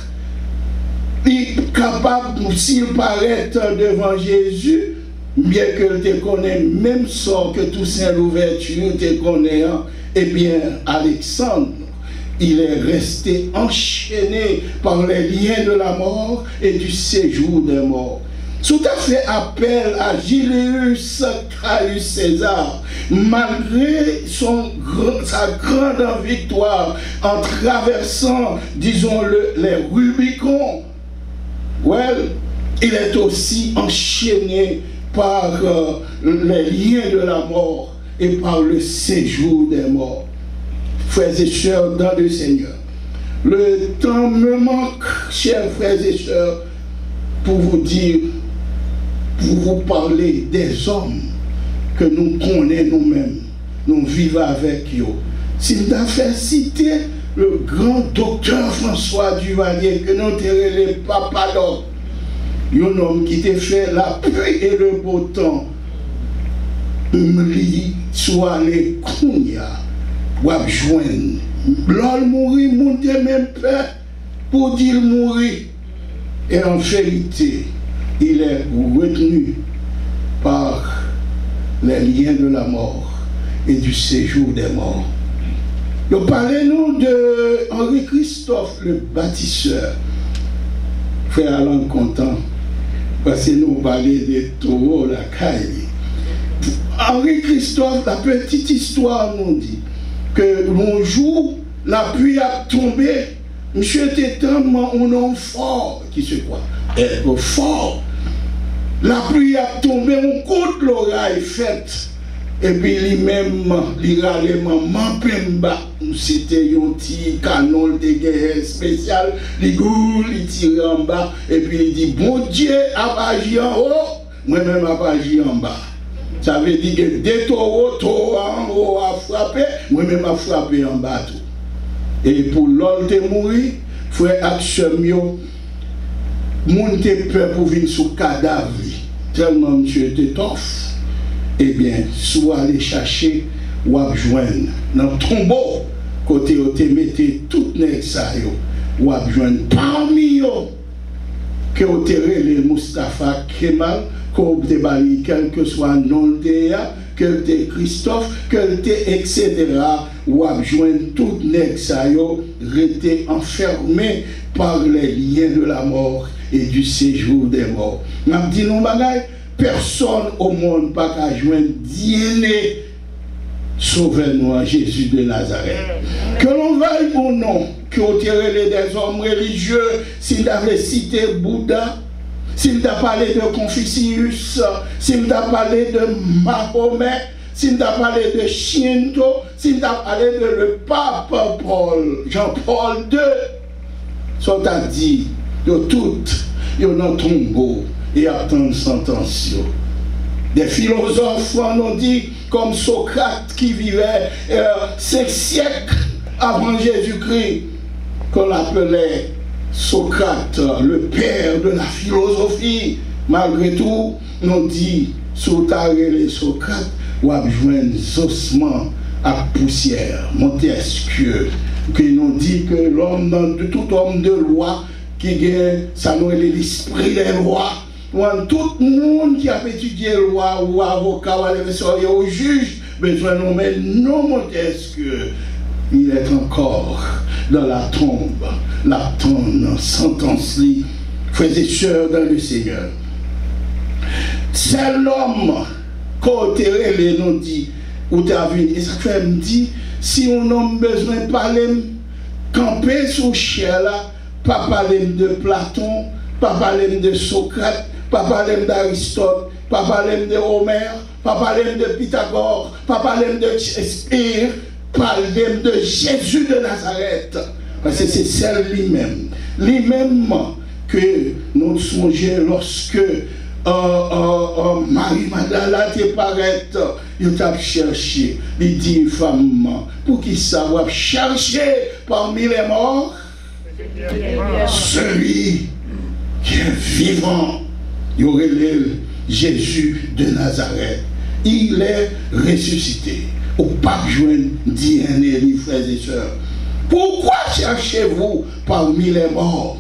il est capable, s'il paraît devant Jésus, bien que tu connais même sort que Toussaint Louverture te connaît, eh bien Alexandre, il est resté enchaîné par les liens de la mort et du séjour des morts. Tout à fait appel à Julius Caius César, malgré sa grande victoire en traversant, disons-le, les Rubicons, il est aussi enchaîné par les liens de la mort et par le séjour des morts. Frères et sœurs dans le Seigneur, le temps me manque, chers frères et sœurs, pour vous dire, pour vous parler des hommes que nous connaissons nous-mêmes, nous vivons avec eux. Si nous avons fait citer le grand docteur François Duvalier, que nous avons les papa d'or, un homme qui t'a fait la pluie et le beau temps, soit les Kounia, ou à joindre. L'homme mourit, monter même peur pour dire mourir. Et en vérité, il est retenu par les liens de la mort et du séjour des morts. Nous parlons de Henri Christophe, le bâtisseur. Frère Alain Content, parce que nous parlons de taureaux, la caille. Henri Christophe, la petite histoire nous dit que l'on jour, la pluie a tombé. Monsieur était tellement un homme fort, qui se croit être fort. La pluie a tombé, on compte l'oreille faite. Et puis lui-même, il râlait maman Pemba. C'était un petit canon de guerre spécial. Il tirait en bas. Et puis il dit, bon Dieu a agi en haut, moi-même a agi en bas. Ça veut dire que des taureaux en haut a frappé, moi-même a frappé en bas tout. Et pour l'autre de mourir, frère Axemio, moun te peur pour venir sous cadavre, tellement monsieur était tough. Eh bien, soit aller chercher ou à joindre dans le tombeau, côté où te mettez tout nèg ça yo, ou à joindre parmi eux que vous les Moustapha Kemal, quel que soit le nom de que t'es Christophe, que t'es etc. Ou à joindre tout nèg ça yo resté enfermé par les liens de la mort et du séjour des morts. M'a dit non bagay, personne au monde pas qu'à joindre dienné sauvez-nous à Jésus de Nazareth. Que l'on veuille ou non, que vous tirez des hommes religieux, s'il avait cité Bouddha, s'il t'a parlé de Confucius, s'il t'a parlé de Mahomet, s'il t'a parlé de Shinto, s'il t'a parlé de le pape Paul, Jean-Paul II, sont à dit de toutes, ils ont un tombeau et attendent sentence. Des philosophes nous dit, comme Socrate qui vivait 5 siècles avant Jésus-Christ, qu'on appelait Socrate, le père de la philosophie. Malgré tout, nous dit, sous les Socrate, ou à joindre ossements à poussière, Montesquieu, qui nous dit que l'homme, tout homme de loi, qui gagne, ça nous est l'esprit des lois. Tout le monde qui a étudié la loi, ou avocat, ou juge, besoin de nommer non Montesquieu. Il est encore dans la tombe, l'attendre, sentence li, frères et sœurs dans le Seigneur. C'est l'homme côté les nous dit, ou t'as vu, et ça fait me dit, si on a besoin de parler, camper sous chair là, pas parler de Platon, pas parler de Socrate, pas parler d'Aristote, pas parler de Homère, pas parler de Pythagore, pas parler de Shakespeare, parler de Jésus de Nazareth. Parce que c'est celle lui-même. Lui-même que nous songeons lorsque Marie Magdala te paraît, il t'a cherché. Il dit, femme, pour qui ça va chercher parmi les morts celui qui est vivant. Il y aurait Jésus de Nazareth. Il est ressuscité. Au pape joindre DNA, les frères et sœurs. Pourquoi cherchez-vous parmi les morts?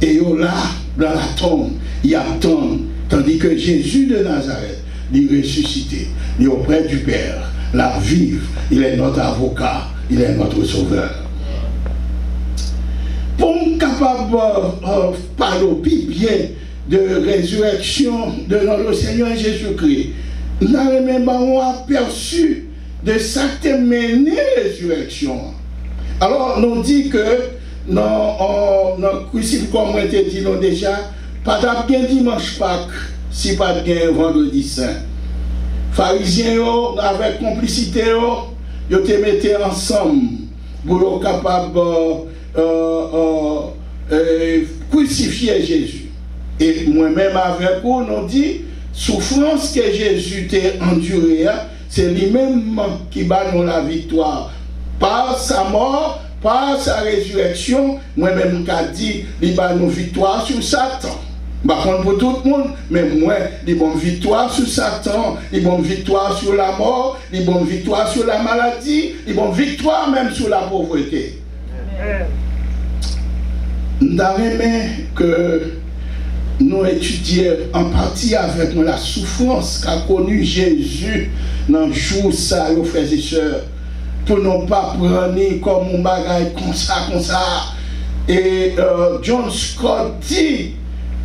Et là, dans la tombe, il attend, tandis que Jésus de Nazareth, il est ressuscité, il est auprès du Père, la vive, il est notre avocat, il est notre sauveur. Pour nous capable de parler bien de résurrection de notre Seigneur Jésus-Christ, nous avons même aperçu de certaines menées résurrection. Alors, nous dit que dans le crucifix, comme on t'a dit déjà, pas de dimanche Pâques, si pas de vendredi saint. Pharisiens, avec complicité, ils te mettaient ensemble pour être capable de crucifier Jésus. Et moi-même avec vous, nous dit, souffrance que Jésus t'a endurée, c'est lui-même qui bat nous la victoire. Par sa mort, par sa résurrection, moi-même qui dit, il bat nous victoire sur Satan. Par contre, pour tout le monde, mais moi, il bat victoire sur Satan, il bat victoire sur la mort, il bat victoire sur la maladie, il bat victoire même sur la pauvreté. Nous avons aimé que nous étudions en partie avec nous la souffrance qu'a connue Jésus dans le jour ça, nos frères et sœurs, pour ne pas prendre comme un bagage comme ça. Et John Scott dit,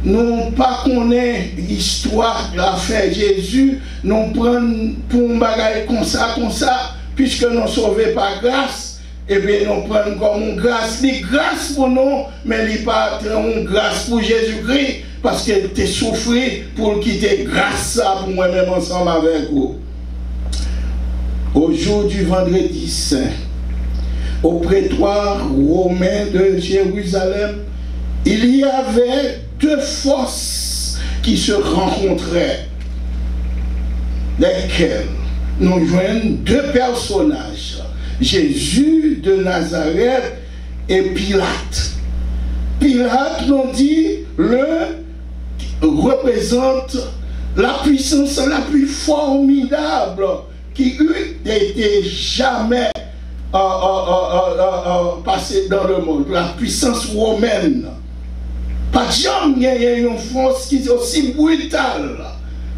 nous pas connaître l'histoire de l'affaire Jésus, nous prenons pour un bagage comme ça, puisque nous sauvés par grâce, et bien nous prenons comme une grâce, les grâces pour nous, mais il pas une grâce pour Jésus-Christ, parce qu'il t'a souffert pour quitter grâce pour moi-même ensemble avec vous. Au jour du vendredi saint, au prétoire romain de Jérusalem, il y avait deux forces qui se rencontraient, lesquelles nous joignent deux personnages, Jésus de Nazareth et Pilate. Pilate nous dit, représente la puissance la plus formidable qui eût été jamais passée dans le monde, la puissance romaine. Pas jamais une force qui est aussi brutale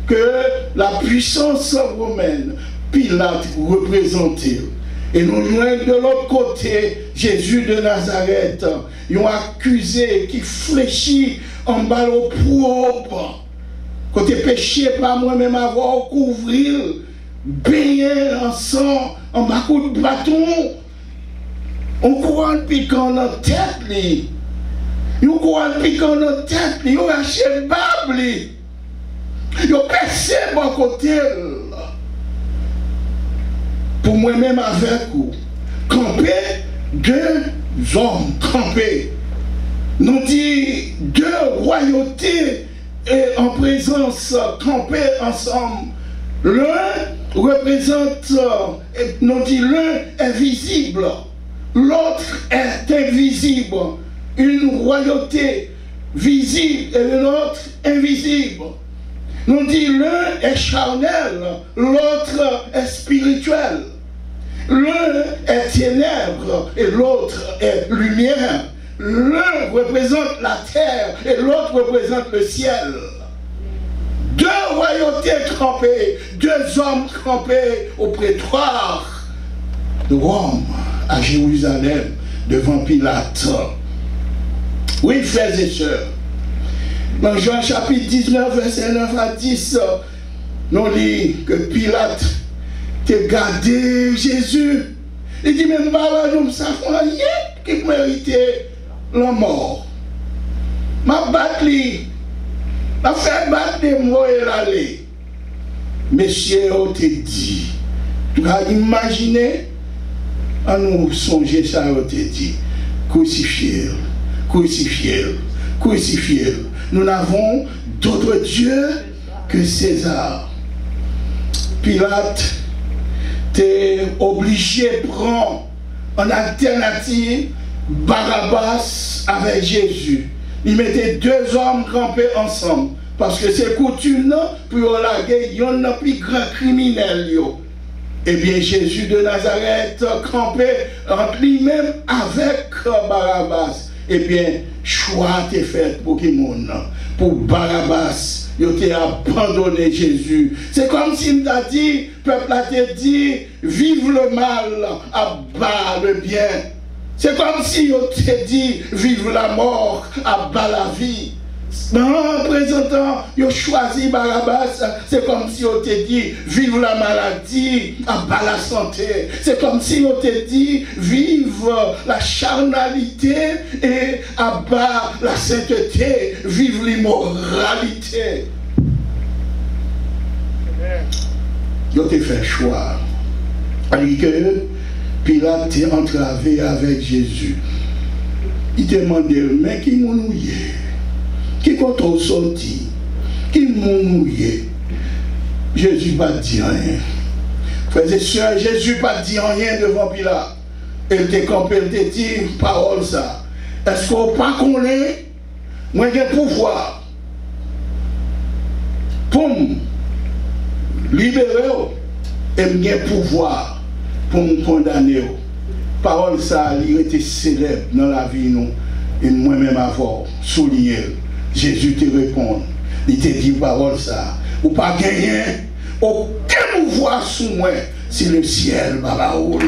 que la puissance romaine. Pilate représentait. Et nous joignons de l'autre côté Jésus de Nazareth. Ils ont accusé qui fléchit en ballon propre. Côté péché, pas moi-même avoir couvrir, baigner en sang, en bas de bâton. On couronne piquant dans la tête. On couronne piquant dans la tête. On achète Bible. On percé mon côté. Pour moi-même avec vous, camper deux hommes, camper. Nous dit deux royautés et en présence, camper ensemble. L'un représente, nous dit l'un est visible, l'autre est invisible. Une royauté visible et l'autre invisible. Nous dit l'un est charnel, l'autre est spirituel. L'un est ténèbres et l'autre est lumière. L'un représente la terre et l'autre représente le ciel. Deux royautés campées, deux hommes campés au prétoire de Rome, à Jérusalem, devant Pilate. Oui, frères et sœurs, dans Jean chapitre 19, verset 9 à 10, nous lit que Pilate t'a gardé Jésus. Il dit même pas, nous savons rien qui méritait la mort. Ma batte li, ma fait battre des mots et l'aller. Monsieur, on te dit, tu as imaginé, à nous songer ça, on te dit, crucifié, crucifié, crucifié. Nous n'avons d'autre Dieu que César. Pilate t'es obligé de prendre en alternative Barabbas avec Jésus. Il mettait deux hommes campés ensemble. Parce que c'est coutume pour la guerre, il y en a plus grand criminel. Eh bien, Jésus de Nazareth campé entre lui-même avec Barabbas. Eh bien, choix t'est fait pour qui monde. Pour Barabbas, il a abandonné Jésus. C'est comme s'il t'a dit, peuple a dit, vive le mal, abat le bien. C'est comme si on t'a dit, vive la mort, abat la vie. En présentant, ils ont choisi Barabbas, c'est comme si on t'a dit, vive la maladie, abat la santé. C'est comme si on t'a dit, vive la charnalité et abat la sainteté, vive l'immoralité. Ils ont fait choix. Alors que Pilate est entravé avec Jésus. Il demandait, mais qui m'a nouillé? Qui contre sorti? Qui m'a nouillé? Jésus n'a pas dit rien. Frères et sœurs, Jésus n'a pas dit rien devant Pilate. Il était campé, il était dit, parole ça. Est-ce qu'on pas connaît? Moi j'ai pouvoir pour me libérer et j'ai pouvoir pour me condamner. Parole ça, il était célèbre dans la vie nous et moi-même avant souligné. Jésus te répond, il te dit parole ça, ou pas gagner aucun pouvoir sous moi si le ciel va rouler.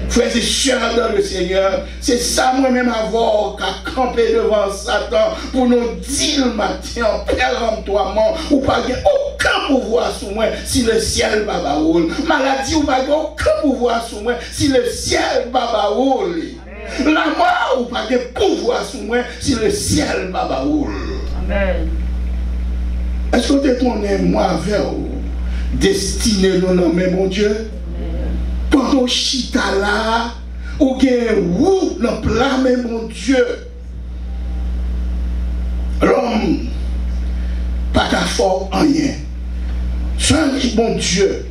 Frères et sœurs dans le Seigneur, c'est ça moi-même avoir qu'à camper devant Satan pour nous dire le matin, péremptoirement, ou pas gagner aucun pouvoir sous moi si le ciel va rouler. Maladie ou pas gagner aucun pouvoir sous moi si le ciel va rouler. La mort ou pas de pouvoir sur moi si le ciel va rouler. Amen. Est-ce que tu es moi avec vous? Destiné nous dans mon Dieu? Pendant chita là, ou bien où dans plat mon Dieu? L'homme, pas qu'à fort rien. Seul mon Dieu,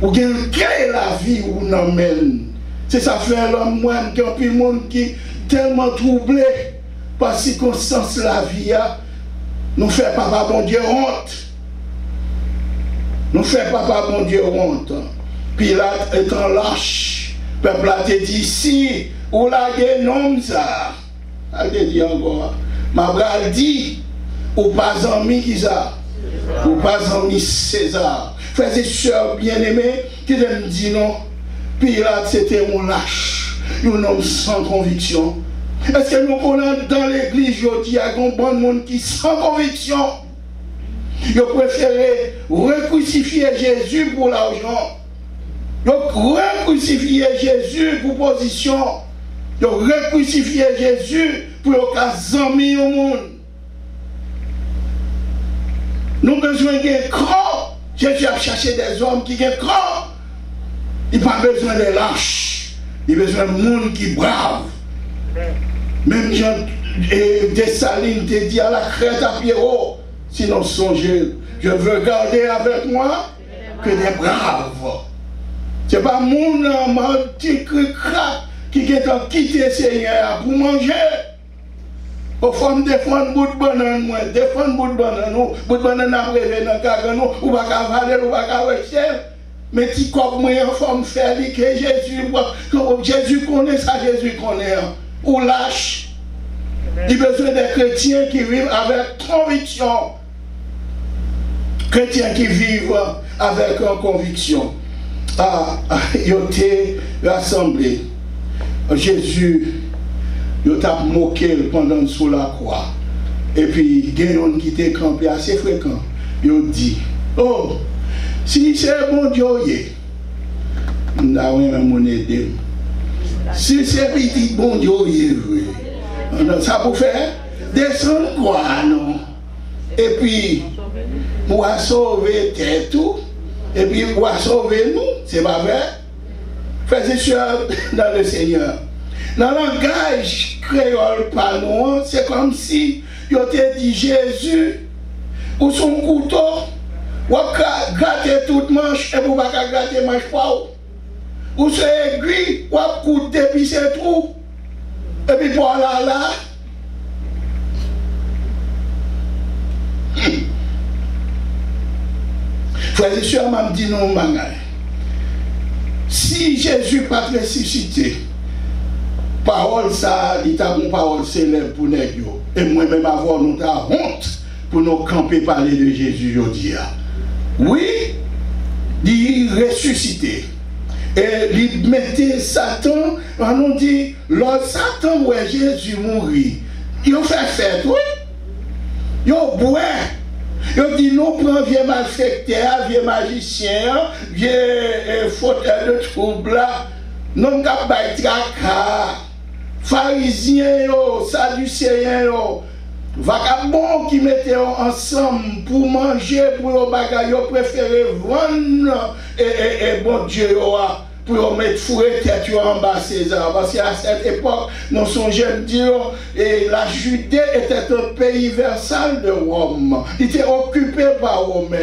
ou bien quelle est la vie où nous mène? C'est ça fait l'homme moi qui a plus de monde qui est tellement troublé par circonstances la vie nous fait papa bon Dieu honte. Nous fait papa bon Dieu honte. Pilate étant lâche, peuple a dit si ou la guénom ça. Elle te dit encore Ma bral dit, ou pas ami qui ça, ou pas ami César. Frères et sœurs bien-aimés, qui me dit non, Pilate c'était mon lâche, un homme sans conviction. Est-ce que nous connaissons dans l'église, il y a un bon monde qui sans conviction? Ils préfèrent recrucifier Jésus pour l'argent. Ils recrucifier Jésus pour position. Ils recrucifier Jésus pour les amis au monde. Nous avons besoin d'un cran. Jésus a cherché des hommes qui ont un cran. Il n'a pas besoin de lâches. Il a besoin de monde qui brave. Même Jean Dessalines te dit à la crête à Pierrot, sinon songez, je veux garder avec moi que des braves. Ce n'est pas mon petit crack qui est quitté le Seigneur pour manger. Il faut me défendre bout de banane, défendre bout de banane, bout de banane après dans le cagan, ou pas cavaler, ou pas cavaler. Mais si comme moi, il faut me faire que Jésus connaît ça, Jésus connaît. Ou lâche. Il a besoin des chrétiens qui vivent avec conviction. Chrétiens qui vivent avec conviction. Ils ont été rassemblés. Jésus, il a moqué pendant sous la croix. Et puis, il y a des gens qui étaient campés assez fréquents. Ils ont dit, oh, si c'est bon Dieu, nous avons même mon aide. Si c'est petit bon Dieu, ça pour faire descendre quoi, non? Et puis, pour sauver tout, et puis pour sauver nous, c'est pas vrai? Frères et sœurs dans le Seigneur. Dans le langage créole par nous, c'est comme si il était dit Jésus, ou son couteau, ou gratter toute manche, et vous ne pouvez pas gratter manche pas. Ou c'est aiguille, ou coude depuis c'est tout. Et puis voilà là. Frères et sœurs, m'a dit non, si Jésus n'a pas ressuscité, parole ça, il a une parole célèbre pour nous. Et moi-même avoir nous honte pour nous camper parler de Jésus aujourd'hui. Oui, il ressuscité. Et il mettait Satan, on nous dit, lorsque Satan voit Jésus mourir, il a fait fête, oui. Il a boit. Il a dit, nous prenons vieux malfecteur, vieux magicien, vieux fauteuil de trouble, nous avons fait tracas, pharisiens, sadducéens, vagabonds qui mettaient ensemble pour manger, pour les bagages, ils préféraient vendre et bon Dieu, pour mettre fourré tête en bas César. Parce qu'à cette époque, nous sommes jeunes dire, et la Judée était un pays vassal de Rome. Il était occupé par Romains.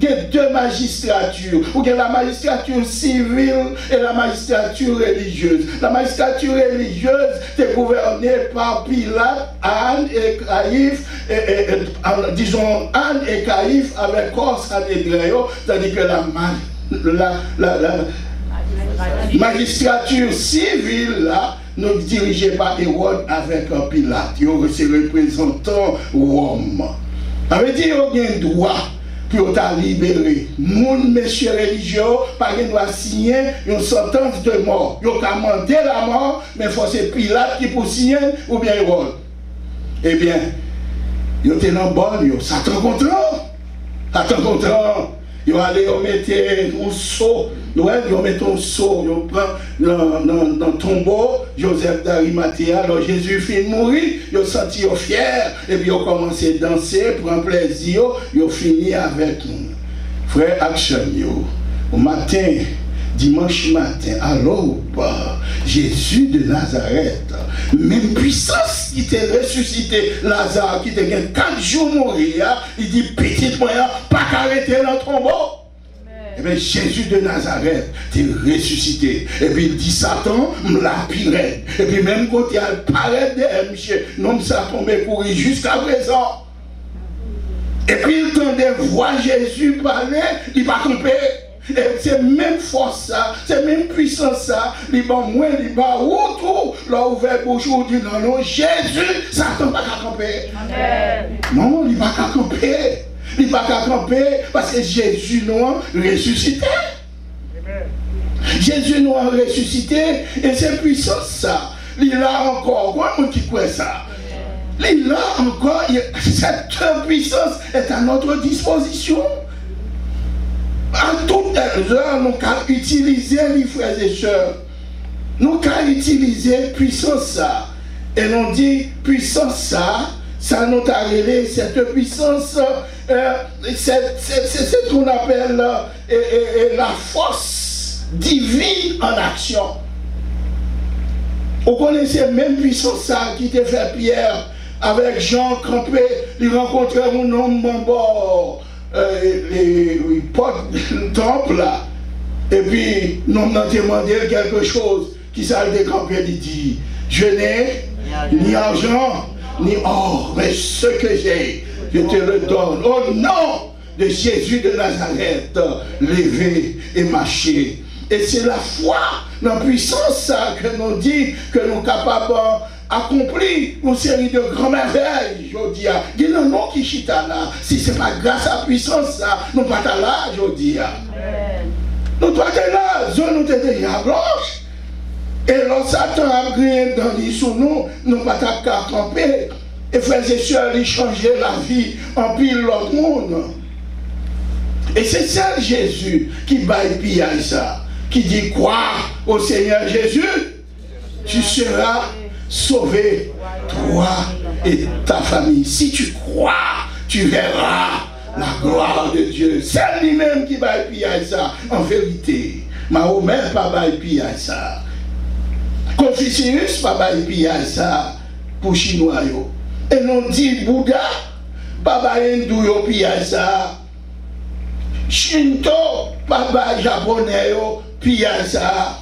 Il y a deux magistratures. Il y a la magistrature civile et la magistrature religieuse. La magistrature religieuse était gouvernée par Pilate, Anne et Caïphe, disons Anne et Caïphe avec corps Sanhédrin, tandis que la magistrature civile là, nous dirigée par Hérode avec un Pilate. Ils ont représentant Rome. Ça veut dire qu'ils ont un droit pour te libérer. Moun messieurs religieux, par exemple, doit signer une sentence de mort. Ils ont commandé la mort, mais il faut que c'est Pilate qui pour signer ou bien Hérode. Eh bien, ils ont été dans le bol, Satan content. Satan content. Ils ont allé mettre un seau, ils ont mis un seau, ils prennent dans le tombeau, Joseph d'Arimathea, alors Jésus finit de mourir, ils ont senti fiers, et puis ils ont commencé à danser, prendre plaisir, ils ont fini avec nous. Frère Action, au matin, dimanche matin, à l'aube, Jésus de Nazareth, même puissance qui t'a ressuscité, Lazare qui t'a gagné 4 jours mourir, il dit petite moyen, pas qu'arrêter dans le tombeau. Et bien Jésus de Nazareth t'es ressuscité. Et puis il dit Satan, me la pirate. Et puis même quand il paraît de monsieur, non ça tombé courir jusqu'à présent. Et puis il tendait voir Jésus parler, il va camper. Et c'est même force ça, c'est même puissance ça, il va moins, il va autour, là ouvert bouche, dit non, non, Jésus, Satan ne va pas camper. Non, il ne va pas camper. Il ne va pas camper parce que Jésus nous a ressuscité. Jésus nous a ressuscité et c'est puissance ça. Il a encore, moi qui crois ça. Il a encore, cette puissance est à notre disposition. À toutes les heures, nous avons utilisé les frères et sœurs. Nous avons utilisé puissance ça. Et nous dit puissance ça, ça nous a révélé cette puissance, c'est ce qu'on appelle la force divine en action. Vous connaissez même puissance ça qui t'a fait Pierre avec Jean campé, il rencontrait mon homme bord. Les portes du temple là, et puis nous avons demandé quelque chose qui s'est décampé, il dit je n'ai ni argent ni or, mais ce que j'ai je te le donne au nom de Jésus de Nazareth, lever et marcher. Et c'est la foi, la puissance ça que nous dit que nous sommes capables accompli une série de grands merveilles, je dis. Il y a un nom qui chita là. Si ce n'est pas grâce à la puissance, nous ne sommes pas là, je dis. Nous sommes là, zone nous sommes déjà blanche. Et lorsque Satan a grillé dans les sous nous, nous ne sommes pas qu'à camper. Et frères et sœurs, ils changeaient la vie en pile l'autre monde. Et c'est ça Jésus qui baille pillage ça, qui dit croire au Seigneur Jésus, tu seras sauver toi et ta famille. Si tu crois, tu verras la gloire de Dieu. C'est lui-même qui va épier ça. En vérité, Mahomet pas va épier ça. Confucius pas va épier ça pour Chinois. Et non dit Bouddha pas va épier ça. Shinto pas va japonais épier ça.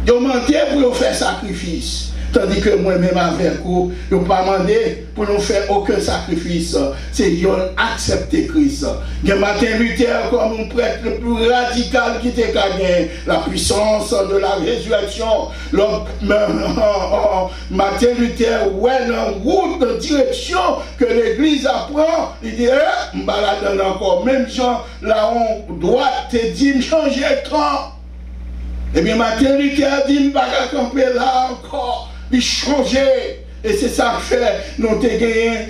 Ils ont demandé pour nous faire sacrifice. Tandis que moi-même avec vous, ils n'ont pas demandé pour nous faire aucun sacrifice. C'est qu'ils ont accepté Christ. Il y a Martin Luther comme un prêtre le plus radical qui était gagné. La puissance de la résurrection. Martin Luther, ouais, dans route de direction que l'Église apprend, il dit, je me balade encore. Même Jean, là, on doit te dire, changer de camp. Eh bien, Martin Luther a dit, je ne vais pas camper là encore. Il changeait. Et c'est ça que fait. Nous avons gagné,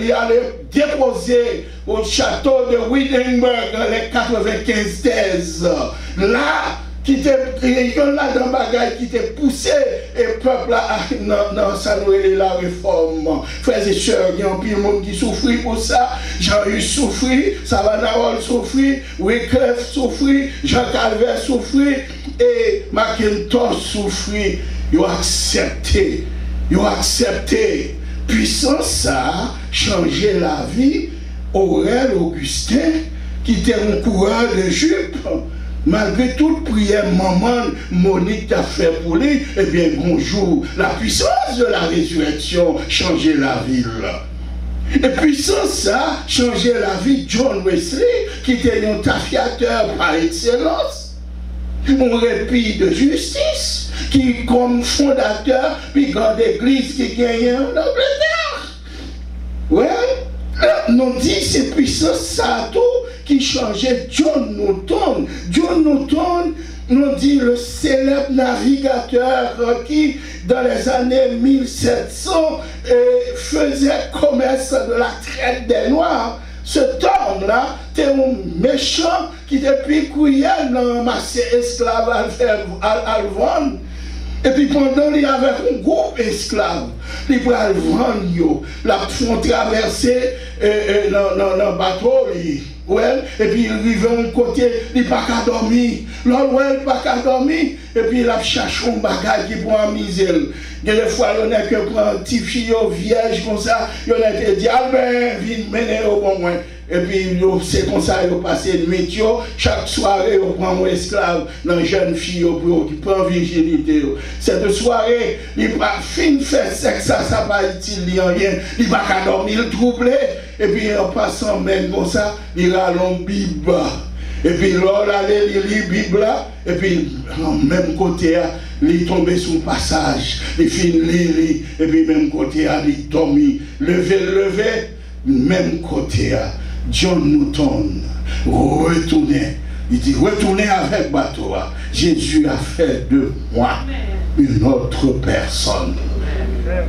il allait déposer au château de Wittenberg dans les 95 thèses. Là, qui était là dans bagaille qui était poussé et le peuple là dans ça nous la réforme. Frères et sœurs, il y a un pile monde qui souffrit pour ça. Jean-Hus souffrit, Savannah souffrit, Wycliffe souffrit, Jean Calvert souffrit et Mackintosh souffrit. Ils ont accepté. Ils ont accepté. Puissance ça a changé la vie. Aurèle Augustin, qui était un coureur de jupe, malgré toute prière, maman, Monique t'a fait pour lui, eh bien, bonjour. La puissance de la résurrection changeait la ville. Et puissance ça a changé la vie de John Wesley, qui était un tafiateur par excellence. Un répit de justice, qui comme fondateur, puis grande église qui gagne en Angleterre. Ouais, nous dit c'est puissance ça tout qui changeait John Newton. John Newton nous dit le célèbre navigateur qui, dans les années 1700, faisait commerce de la traite des Noirs. Cet homme-là, c'était un méchant qui depuis couillé dans marché esclave à le vendre. Et puis pendant il y avait un groupe esclave, il va le vendre, la font traverser dans le bateau. Ouais, et puis il arrive à un côté, il n'a pas qu'à dormir. L'autre, il n'a pas qu'à dormir. Et puis il a cherché un bagage qui prend en misère. Il y a des fois, il y a que prend un petit fille vierge comme ça. Il y a qui dit, Albert, viens mener au bon moins. Et puis c'est comme ça, il passe une nuit. Chaque soirée, il prend un esclave, une jeune fille qui prend virginité. Cette soirée, il n'a pas fin faire sexe, ça n'a pas utile rien. Il n'a pas qu'à dormir, il troublé. Et puis en passant même comme ça, il a l'homme Bible. Et puis, l'on allait lire la Bible, et puis, même côté, il tombé sous le passage, il finit lire, et puis, même côté, il dormi, levé, même côté, John Newton, retourné. Il dit, retournez avec bateau. Jésus a fait de moi une autre personne.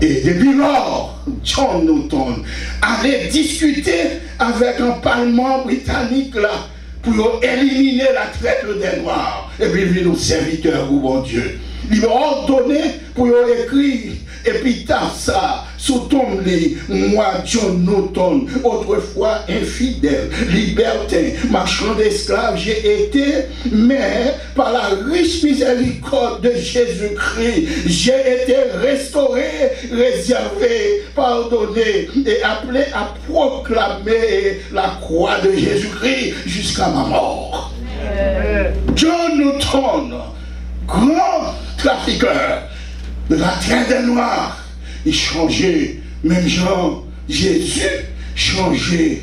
Et depuis lors, John Newton allait discuter avec un parlement britannique là pour éliminer la traite des Noirs. Et puis il nos serviteurs au bon Dieu. Il m'a ordonné pour écrire épitaphe ça, sous tombe moi John Newton, autrefois infidèle, libertin, marchand d'esclaves, j'ai été, mais par la riche miséricorde de Jésus-Christ, j'ai été restauré, réservé, pardonné et appelé à proclamer la croix de Jésus-Christ jusqu'à ma mort. John Newton, grand trafiqueur de la traite des Noirs, il changeait, même Jean, Jésus changeait,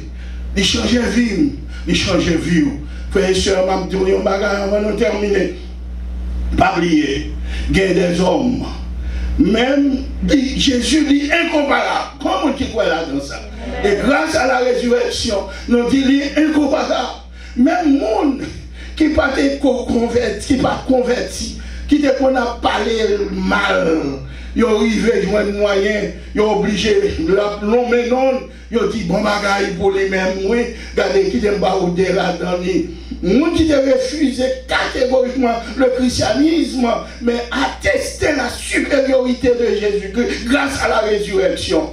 il changeait vie, il changeait vie. Frères et sœurs, je vais vous dire un bagage avant de terminer. Pas oublier, il y a des hommes, même Jésus dit incomparable. Comment tu crois là dans ça? Et grâce à la résurrection, nous disons incomparable. Même monde qui n'a pas converti, qui te qu'on a parlé mal, ils ont arrivé à joindre moyen, ils ont obligé l'homme non, ils ont dit bon bagaille pour les mêmes, oui, regardez qui t'aime pas ou là-dedans. Moi qui te refusé catégoriquement le christianisme, mais attester la supériorité de Jésus-Christ grâce à la résurrection.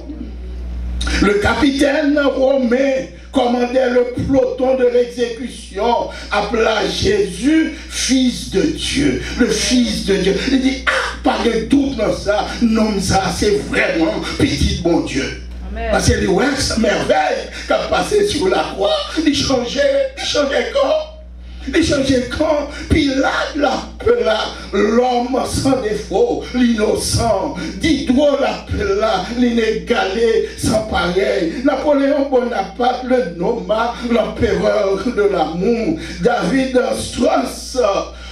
Le capitaine romain commandait le peloton de l'exécution, appela Jésus fils de Dieu, le fils de Dieu. Il dit, ah, pas de doute dans ça, non, ça c'est vraiment petit bon Dieu. Amen. Parce que les ouais, sa merveille qui a passé sur la croix, il changeait quand? Il changeait quand? Pilate l'appela l'homme sans défaut, l'innocent. Diderot l'appela l'inégalé sans pareil. Napoléon Bonaparte le nomma l'empereur de l'amour. David Strauss,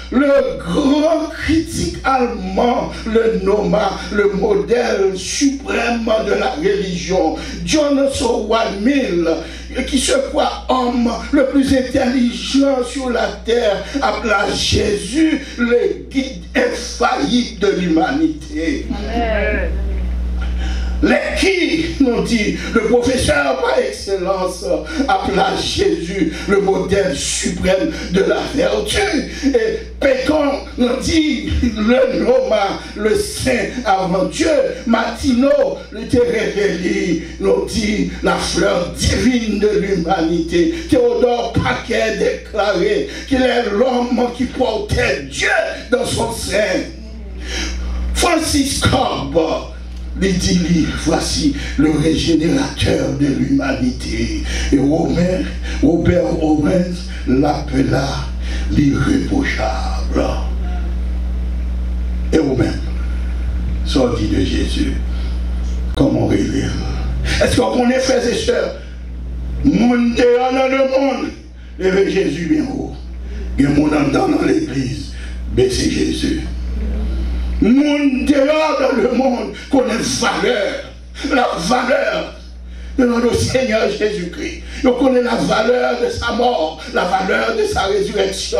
le grand critique allemand, le nomma le modèle suprême de la religion. John Stuart Mill, qui se croit homme le plus intelligent sur la terre, appela Jésus le guide infaillible de l'humanité. Amen. Les qui, nous dit le professeur par excellence, appela Jésus le modèle suprême de la vertu. Et Pécan nous dit le nomma le saint avant Dieu. Martineau, le révélé, nous dit la fleur divine de l'humanité. Théodore Paquet déclaré qu'il est l'homme qui portait Dieu dans son sein. Francis Cobb, il dit, voici le régénérateur de l'humanité. Et Robert Owens l'appela l'irréprochable. Et vous-même, sorti de Jésus, comme on révèle. Est-ce qu'on connaît, frères et sœurs, monde dehors dans le monde, levez Jésus bien haut. Il y a monde dans l'église, baissez Jésus. Monde dehors dans le monde connaît la valeur de notre Seigneur Jésus-Christ. On connaît la valeur de sa mort, la valeur de sa résurrection.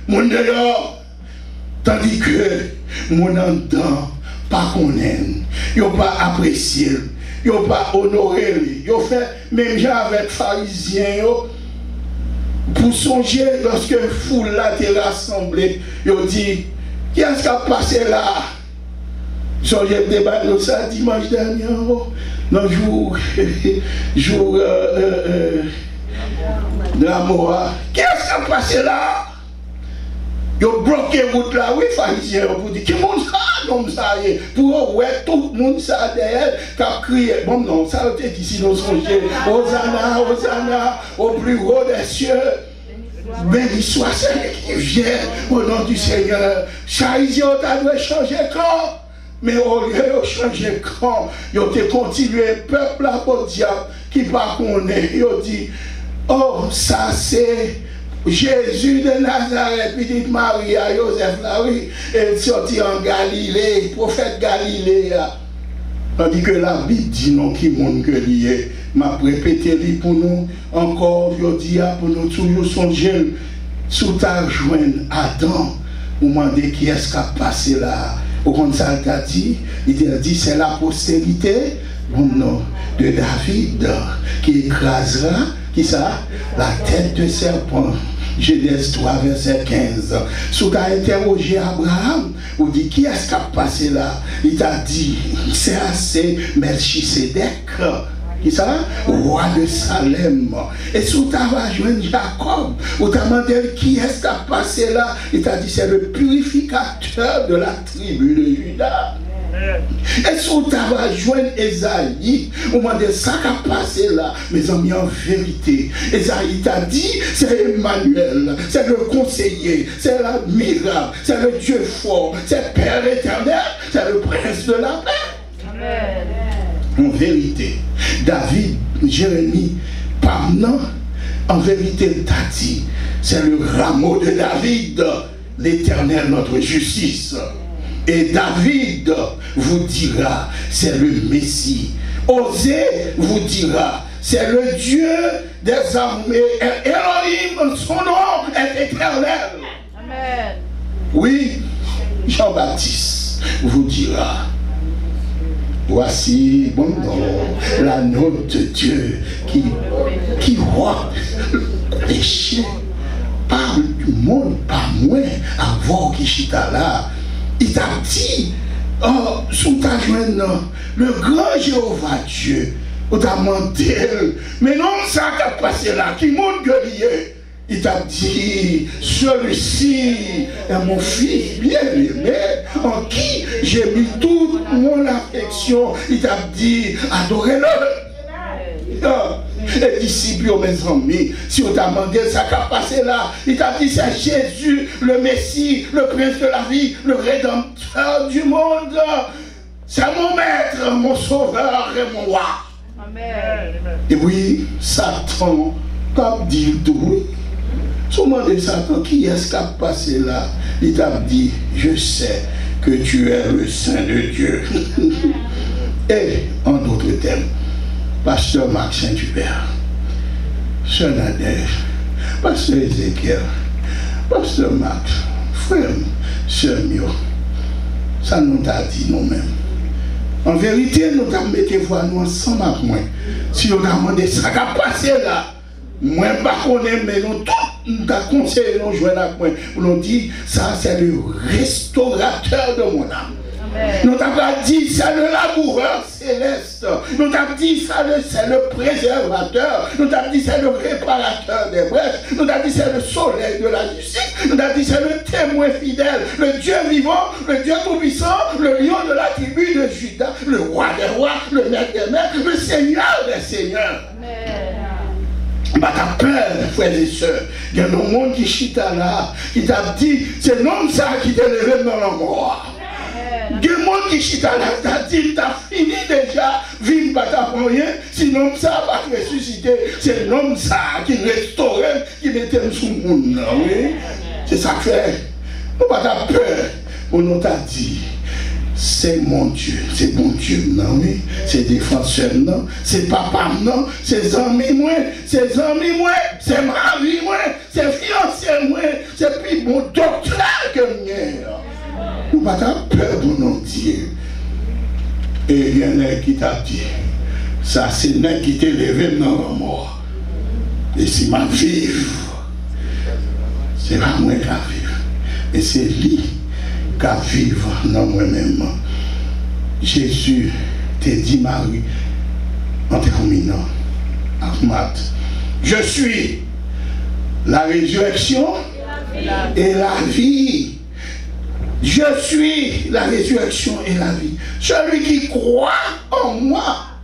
Monde dehors, tandis que mon dedans pas connaît, ils n'ont pas apprécié, ils n'ont pas honoré, ils ont fait même gens avec pharisiens. Pour songer lorsque foule là t'est rassemblée, ils ont dit, qui est-ce qui a passé là? J'ai débattu de ça dimanche dernier, dans le jour de la mort. Qui est-ce qui a passé là? Ils ont bloqué la route là, oui, pharisiens, pour dire, qui monde ça, non, ça y est, pour ouais, tout le monde ça derrière, qui a crié, bon, non, ça a été ici, nous songer, Hosanna, Hosanna, au plus haut des cieux. Béni soit celui qui vient au nom du Seigneur. Pharisiens ont changer quand? Mais au lieu de changer quand, ils ont continué, peuple là pour diable qui ne connaît pas. Ils ont dit, oh, ça c'est Jésus de Nazareth, petite Marie, à Joseph, là, oui, elle sortit en Galilée, prophète Galilée. Tandis que la Bible dit non, qui monde que lié. M'a répété pour nous, encore, je dis, pour nous toujours songer, sous ta jointe, Adam, vous demandez qui est-ce qui a passé là. Au contraire, ça t'a dit, il a dit, c'est la postérité, nom de David, qui écrasera, qui ça, la tête de serpent. Genèse 3, verset 15. Si tu as interrogé Abraham, ou dit qui est-ce qui a passé là? Il t'a dit, c'est assez Melchisedec, qui ça? Roi de Salem. Et si tu as rejoint Jacob, ou tu as demandé qui est-ce qui a passé là? Il t'a dit, c'est le purificateur de la tribu de Juda. Et si tu as rejoint Esaïe, au moment de ça qui a passé là, mes amis, en vérité, Esaïe t'a dit, c'est Emmanuel, c'est le conseiller, c'est l'admirable, c'est le Dieu fort, c'est le Père éternel, c'est le prince de la paix. Amen. En vérité, David, Jérémie, Parnan, en vérité, t'a dit, c'est le rameau de David, l'Éternel, notre justice. Et David vous dira, c'est le Messie. Osée vous dira, c'est le Dieu des armées. Elohim, son nom est éternel. Amen. Oui, Jean-Baptiste vous dira, voici bon nom, l'agneau de Dieu qui voit le péché. Parle du monde, pas moins, avant qui chita là. Il t'a dit, oh, sous ta jointe, le grand Jéhovah Dieu, on t'a demandé, mais non, ça qui a passé là, qui monte que lié. Il t'a dit, celui-ci est mon fils bien-aimé, en qui j'ai mis toute mon affection. Il t'a dit, adorez-le. Les disciples, mes amis, si on t'a demandé ça qui a passé là, il t'a dit c'est Jésus, le Messie, le Prince de la vie, le Rédempteur du monde. C'est mon maître, mon sauveur et mon roi. Amen. Et oui, Satan, comme dit tout, si on demande Satan, qui est-ce qui a passé là? Il t'a dit, je sais que tu es le Saint de Dieu. Et en d'autres termes, Pasteur Marc Saint-Hubert, Sœur Nadège, Pasteur Ézéchiel, Pasteur Marc, frère, Sœur Mio, ça nous t'a dit nous-mêmes. En vérité, nous t'avons mis voix nous ensemble avec moi. Si on a demandé ça qui a passé là, moi, je ne sais pas qu'on aime, mais nous tous, nous avons conseillé nous jouer avec moi. Nous dit, ça c'est le restaurateur de mon âme. Nous t'avons dit, c'est le laboureur céleste. Nous t'avons dit, c'est le préservateur. Nous t'avons dit, c'est le réparateur des brèches. Nous t'avons dit, c'est le soleil de la justice. Nous t'avons dit, c'est le témoin fidèle, le Dieu vivant, le Dieu tout-puissant, le lion de la tribu de Juda, le roi des rois, le maître des maîtres, le Seigneur des seigneurs. Amen. Bah t'as peur, frères et sœurs. Il y a un monde qui chita là, qui t'a dit, c'est l'homme ça qui t'est levé dans la mort. Il y a un monde qui chita là, qui t'a dit, t'as fini déjà, vivre pas ta rien, sinon ça va te ressusciter. C'est l'homme ça qui restaurait, qui mettait sous le monde. Oui? C'est ça que fait. Nous pas t'as peur. On nous t'a dit, c'est mon Dieu, c'est mon Dieu, non, oui, c'est défenseur, non, c'est papa, non, c'est amis, moi, c'est mari, moi, c'est fiancé, moi, c'est plus bon docteur que moi. Nous n'avons pas peur de nos dieux. Et il y en a qui t'a dit, ça c'est l'un qui t'est levé dans la mort. Et si ma vive, c'est pas moi qui a vivre, et c'est lui qu'à vivre dans moi-même. Jésus t'a dit, Marie, en terminant, Ahmad, je suis la résurrection et la vie. Je suis la résurrection et la vie. Celui qui croit en moi,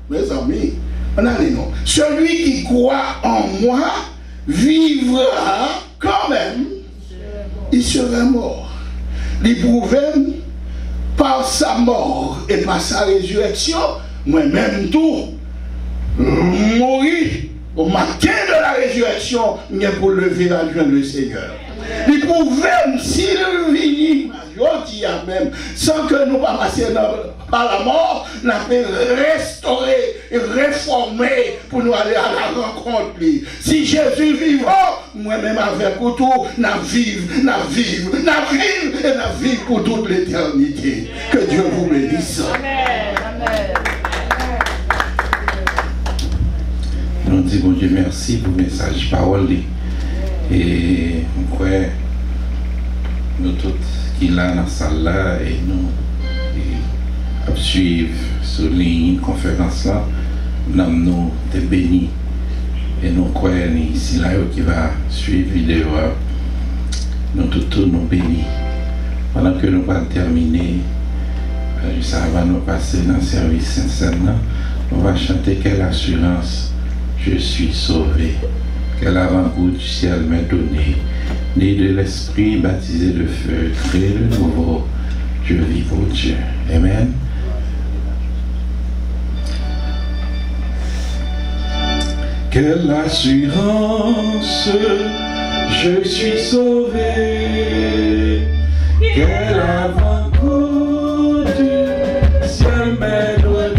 mes amis, on a les noms. Celui qui croit en moi vivra quand même. Il sera mort. L'éprouvé par sa mort et par sa résurrection, moi-même tout, mourir au matin de la résurrection. résurrection, mais pour lever la joie le Seigneur. Il pouvait, s'il vient, je dis même, sans que nous pas passer par la mort, nous avons restauré, réformé pour nous aller à la rencontre. Si Jésus vivant, moi-même avec vous tout, nous vivons et nous vivons pour toute l'éternité. Que Dieu vous bénisse. Amen. Nous disons Dieu merci pour le message parole. Et on croit nous tous qui sont là dans la salle là et nous suivre sur ligne conférence là, nous sommes bénis et nous croyons ici là qui va suivre la vidéo, nous tous nous bénis. Pendant que nous allons terminer, juste avant de nous passer dans le service sincèrement, on va chanter quelle assurance je suis sauvé. Quel avant-goût du ciel m'est donné, né de l'esprit, baptisé de feu, créé de nouveau, je vis pour Dieu. Amen. Quelle assurance, je suis sauvé. Quel avant-goût du ciel m'est donné.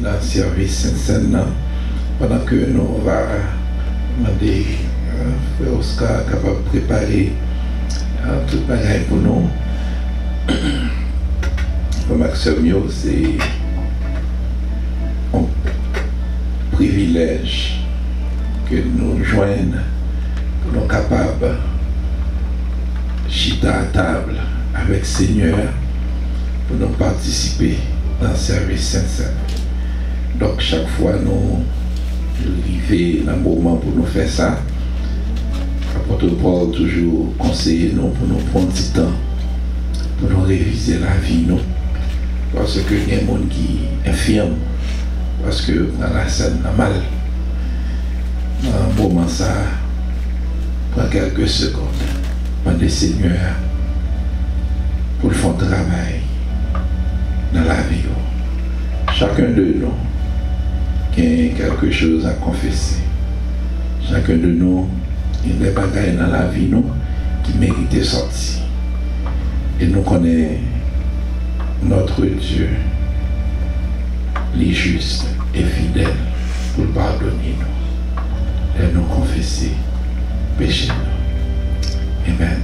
Dans le service sincèrement, pendant que nous va demander Frère Oscar capable de préparer tout pareil pour nous. Pour Maxime, c'est un privilège que nous joignons pour nous capables de chita à table avec le Seigneur pour nous participer dans le service sincère. Donc chaque fois nous arrivons dans un moment pour nous faire ça. L'apôtre Paul toujours conseille nous pour nous prendre du temps, pour nous réviser la vie nous. Parce que il y a des gens qui infirment, parce que dans la scène a mal. Dans un moment ça, prend quelques secondes, pendant le Seigneur, pour le faire travail chacun de nous qui a quelque chose à confesser. Chacun de nous, il y a des bagailles dans la vie nous, qui méritent de sortir. Et nous connaissons notre Dieu, les justes et fidèles, pour pardonner nous et nous confesser péché. Amen.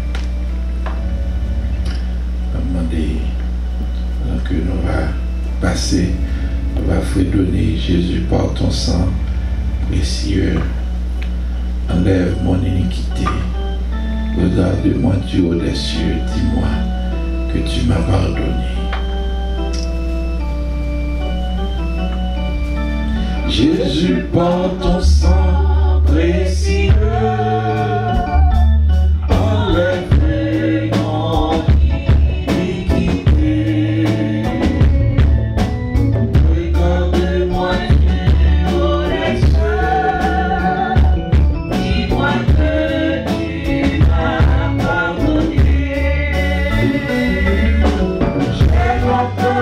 Je vais demander que nous va passer, nous va fredonner Jésus par ton sang précieux. Enlève mon iniquité. Regarde-moi du haut des cieux, dis-moi que tu m'as pardonné. Jésus, par ton sang précieux, enlève mon iniquité. Regarde-moi du haut des cieux, dis-moi que tu m'as pardonné. J'ai longtemps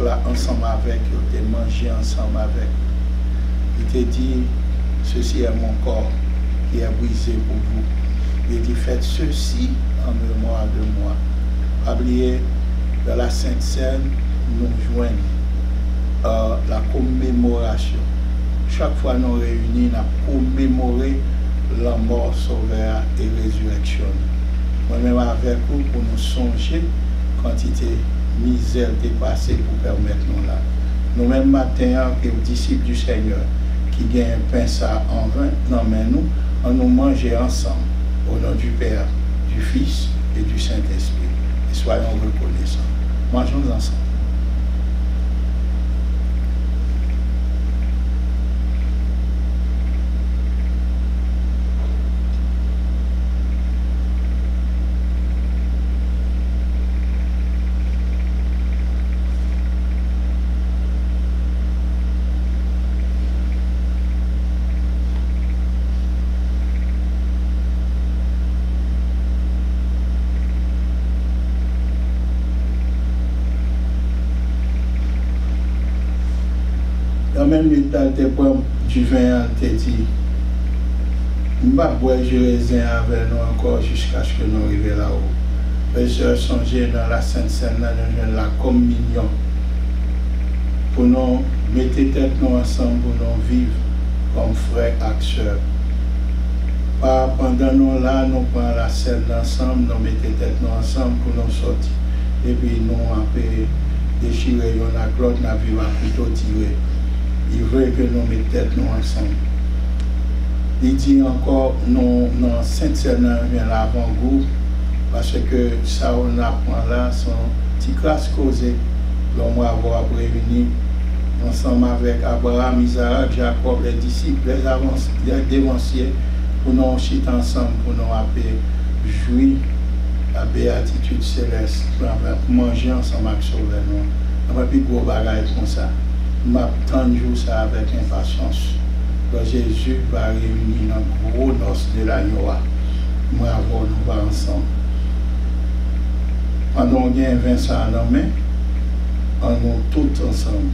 été ensemble avec, ils ont mangé ensemble avec. Il te dit, ceci est mon corps qui est brisé pour vous. Il dit, faites ceci en mémoire de moi. Oubliez, dans la Sainte Seine, nous joignons la commémoration. Chaque fois nous réunis, nous commémorons la mort, sauveur et résurrection. Moi-même avec vous pour nous songer quantité misère dépassée pour permettre nous là. Nous-mêmes matin, que les disciples du Seigneur qui gagnent un pain ça en vain, non mais nous, on nous manger ensemble au nom du Père, du Fils et du Saint-Esprit. Et soyons reconnaissants. Mangeons ensemble. Même l'état de du vin a été dit, je ne vais pas boire du raisin avec nous encore jusqu'à ce que nous arrivions là-haut. Les sœurs songez dans la Sainte Seine, nous avons la communion. Pour nous mettre tête nous ensemble, pour nous vivre comme frères et sœurs. Pas pendant nous là, nous prenons la scène ensemble, nous mettons tête nous ensemble pour nous sortir. Et puis nous après déchirer l'autre, nous vivons plutôt tirer. Il veut que nous mettions tête nous ensemble. Il dit encore, nous, dans Saint-Sernin, vient l'avant-goût, parce que ça, on apprend là, son petit classe causé, l'homme va avoir prévenu, ensemble avec Abraham, Isaac, Jacob, les disciples, les dévanciers, pour nous chiter ensemble, pour nous appeler, jouir la béatitude céleste, pour manger ensemble avec Sauveur. On va plus gros bagaille comme ça. M'attends ça avec impatience. Quand Jésus va réunir dans le gros noce de l'agneau, nous avons nous va ensemble. Pendant qu'on a Vincent dans la main, on nous tous ensemble.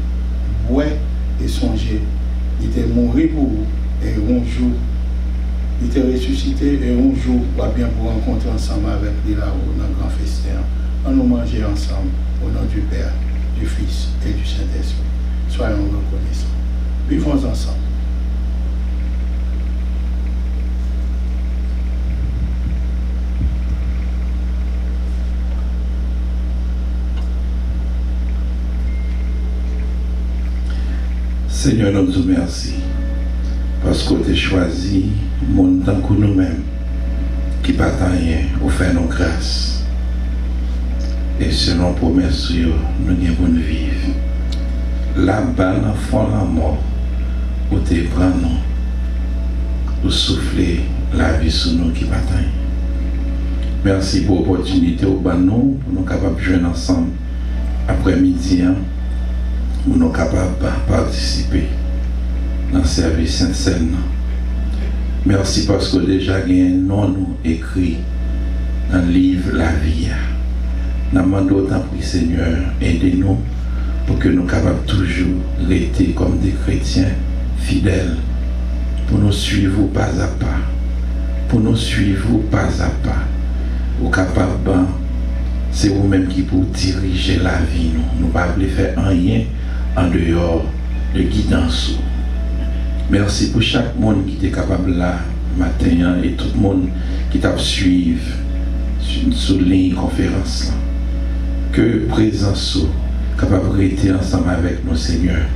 Ouais et songer. Il était mort pour vous et un jour, il était ressuscité et un jour, on va bien pour rencontrer ensemble avec lui là-haut dans le grand festin. On nous manger ensemble au nom du Père, du Fils et du Saint-Esprit. Soyons reconnaissants. Vivons ensemble. Seigneur, nous te remercions parce que tu as choisi mon temps que nous-mêmes qui pas rien au faire nos grâces. Et selon promesse, nous avons bonne vivre. Là-bas, dans le fond de la mort, où tu prends nous, pour souffler la vie sur nous qui bataille. Merci pour l'opportunité au nous, pour nous capables de jouer ensemble après-midi, pour nous capables de participer dans le service Sainte-Seine. Merci parce que déjà il y a un nom nous écrit dans le livre La Vie. Nous demandons autant pour Seigneur, aidez-nous pour que nous soyons capables toujours rester comme des chrétiens fidèles, pour nous suivre pas à pas, pour nous suivre pas à pas, ou capable, c'est vous-même qui pour diriger la vie, nous ne pouvons pas faire rien en dehors de guidance. Merci pour chaque monde qui est capable là, matin, et tout le monde qui t'a suivi sur la ligne conférence là. Que présence capable de rester ensemble avec nos seigneurs.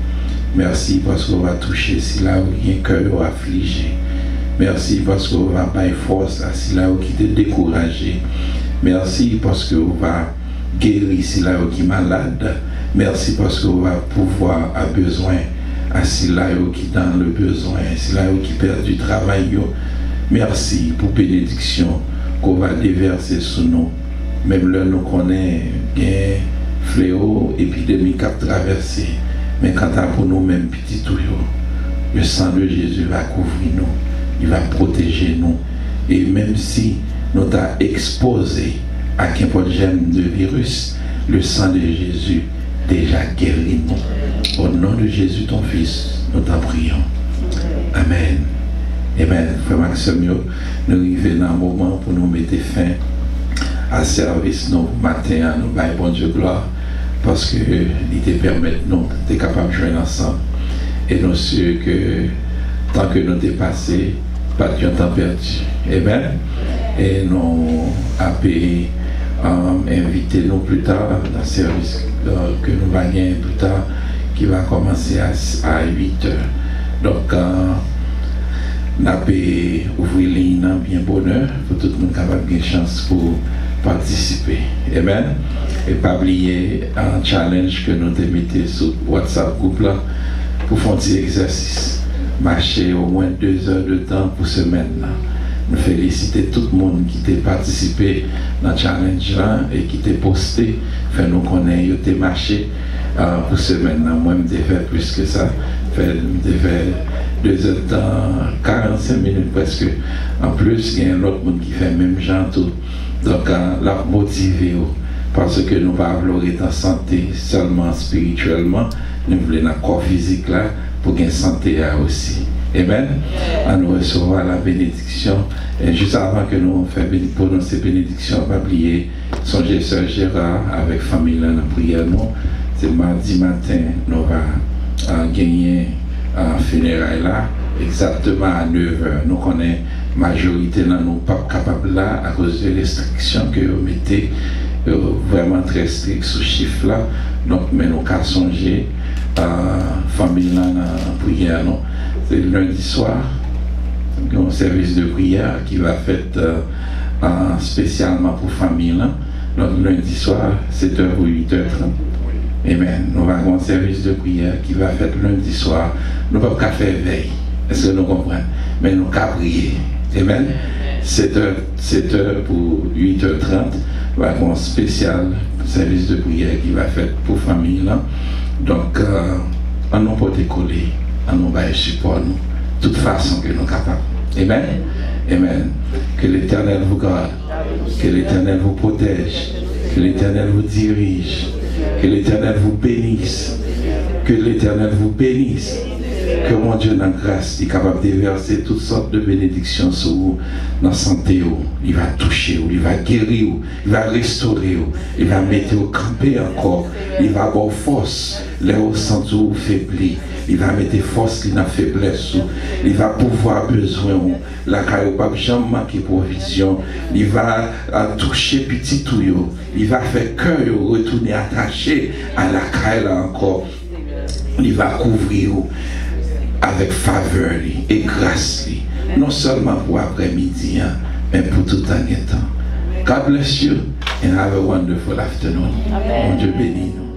Merci parce qu'on va toucher si là où il y a un cœur affligé. Merci parce qu'on va pas force si là où qui est découragé. Merci parce qu'on va guérir si là où qui est malade. Merci parce qu'on va pouvoir à besoin à si là où qui est dans le besoin, si là où qui perd du travail. Merci pour bénédiction qu'on va déverser sur nous. Même là nous connaissons bien fléau, épidémie qui a traversé. Mais quand pour nous-mêmes, petit tout, le sang de Jésus va couvrir nous, il va protéger nous. Et même si nous t'avons exposé à qu'importe gène de virus, le sang de Jésus déjà guérit nous. Au nom de Jésus, ton Fils, nous t'en prions. Amen. Eh bien, frère Maxime, nous arrivons dans un moment pour nous mettre fin à service nous matin, nous baillons bon Dieu gloire. Parce que il te permet nous d'être capables de jouer ensemble. Et nous sommes sûrs que tant que nous dépassons, pas de temps perdu. Amen. Et nous avons invité nous plus tard dans le service que nous allons gagner plus tard, qui va commencer à 8 heures. Donc, nous avons ouvert ligne bien bonheur pour tout le monde qui a une chance pour participer. Amen. Et pas oublier un challenge que nous avons mis sur WhatsApp groupe là pour faire un petit exercice. Marcher au moins 2 heures de temps pour semaine là. Nous féliciter tout le monde qui a participé dans le challenge là et qui a posté, fait nous connaître, qui a marché pour semaine là. Moi, je fait plus que ça. Je fait 2 heures de temps, 45 minutes presque. En plus, il y a un autre monde qui fait le même genre tout. Donc, la motiver parce que nous ne pouvons pas valorer la santé seulement spirituellement, nous voulons un corps physique là pour gagner santé aussi. Amen. À nous recevoir la bénédiction. Et juste avant que nous fassions prononcer bénédiction, on va oublier songer Sœur Gérard avec famille là dans la prière. C'est mardi matin, nous allons gagner un funérail là, exactement à 9h. Nous connaissons la majorité de nous pas capables là à cause des restrictions que vous mettez vraiment très strict sur ce chiffre là. Donc, mais nous avons songé famille là dans la prière. C'est lundi soir, un service de prière qui va fait spécialement pour famille là. Donc, lundi soir, 7h ou 8h30. Amen. Nous avons un service de prière qui va faire lundi soir. Nous ne pouvons pas faire veille. Est-ce que nous comprenons? Mais nous pouvons prier. Amen. 7h pour 8h30. Nous avons un spécial service de prière qui va faire pour famille là. Donc, on ne peut pas décoller. On nous va support nous. De toute façon que nous sommes capables. Amen. Amen. Que l'Éternel vous garde. Que l'Éternel vous protège. Que l'Éternel vous dirige. Que l'Éternel vous bénisse. Que l'Éternel vous bénisse. Que mon Dieu, dans la grâce, est capable de verser toutes sortes de bénédictions sur vous, dans la santé. Il va toucher, il va guérir, il va restaurer, il va mettre au camper encore. Il va avoir force, les hauts sentent vous faiblis. Il va mettre force dans la faiblesse. Il va pouvoir besoin. La caille pas jamais manquer provision. Il va toucher petit tout. Il va faire cœur retourner attaché à la caille là encore. Il va couvrir avec faveur et grâce. Non seulement pour après-midi, mais pour tout un temps. God bless you and have a wonderful afternoon. Mon Dieu bénit nous.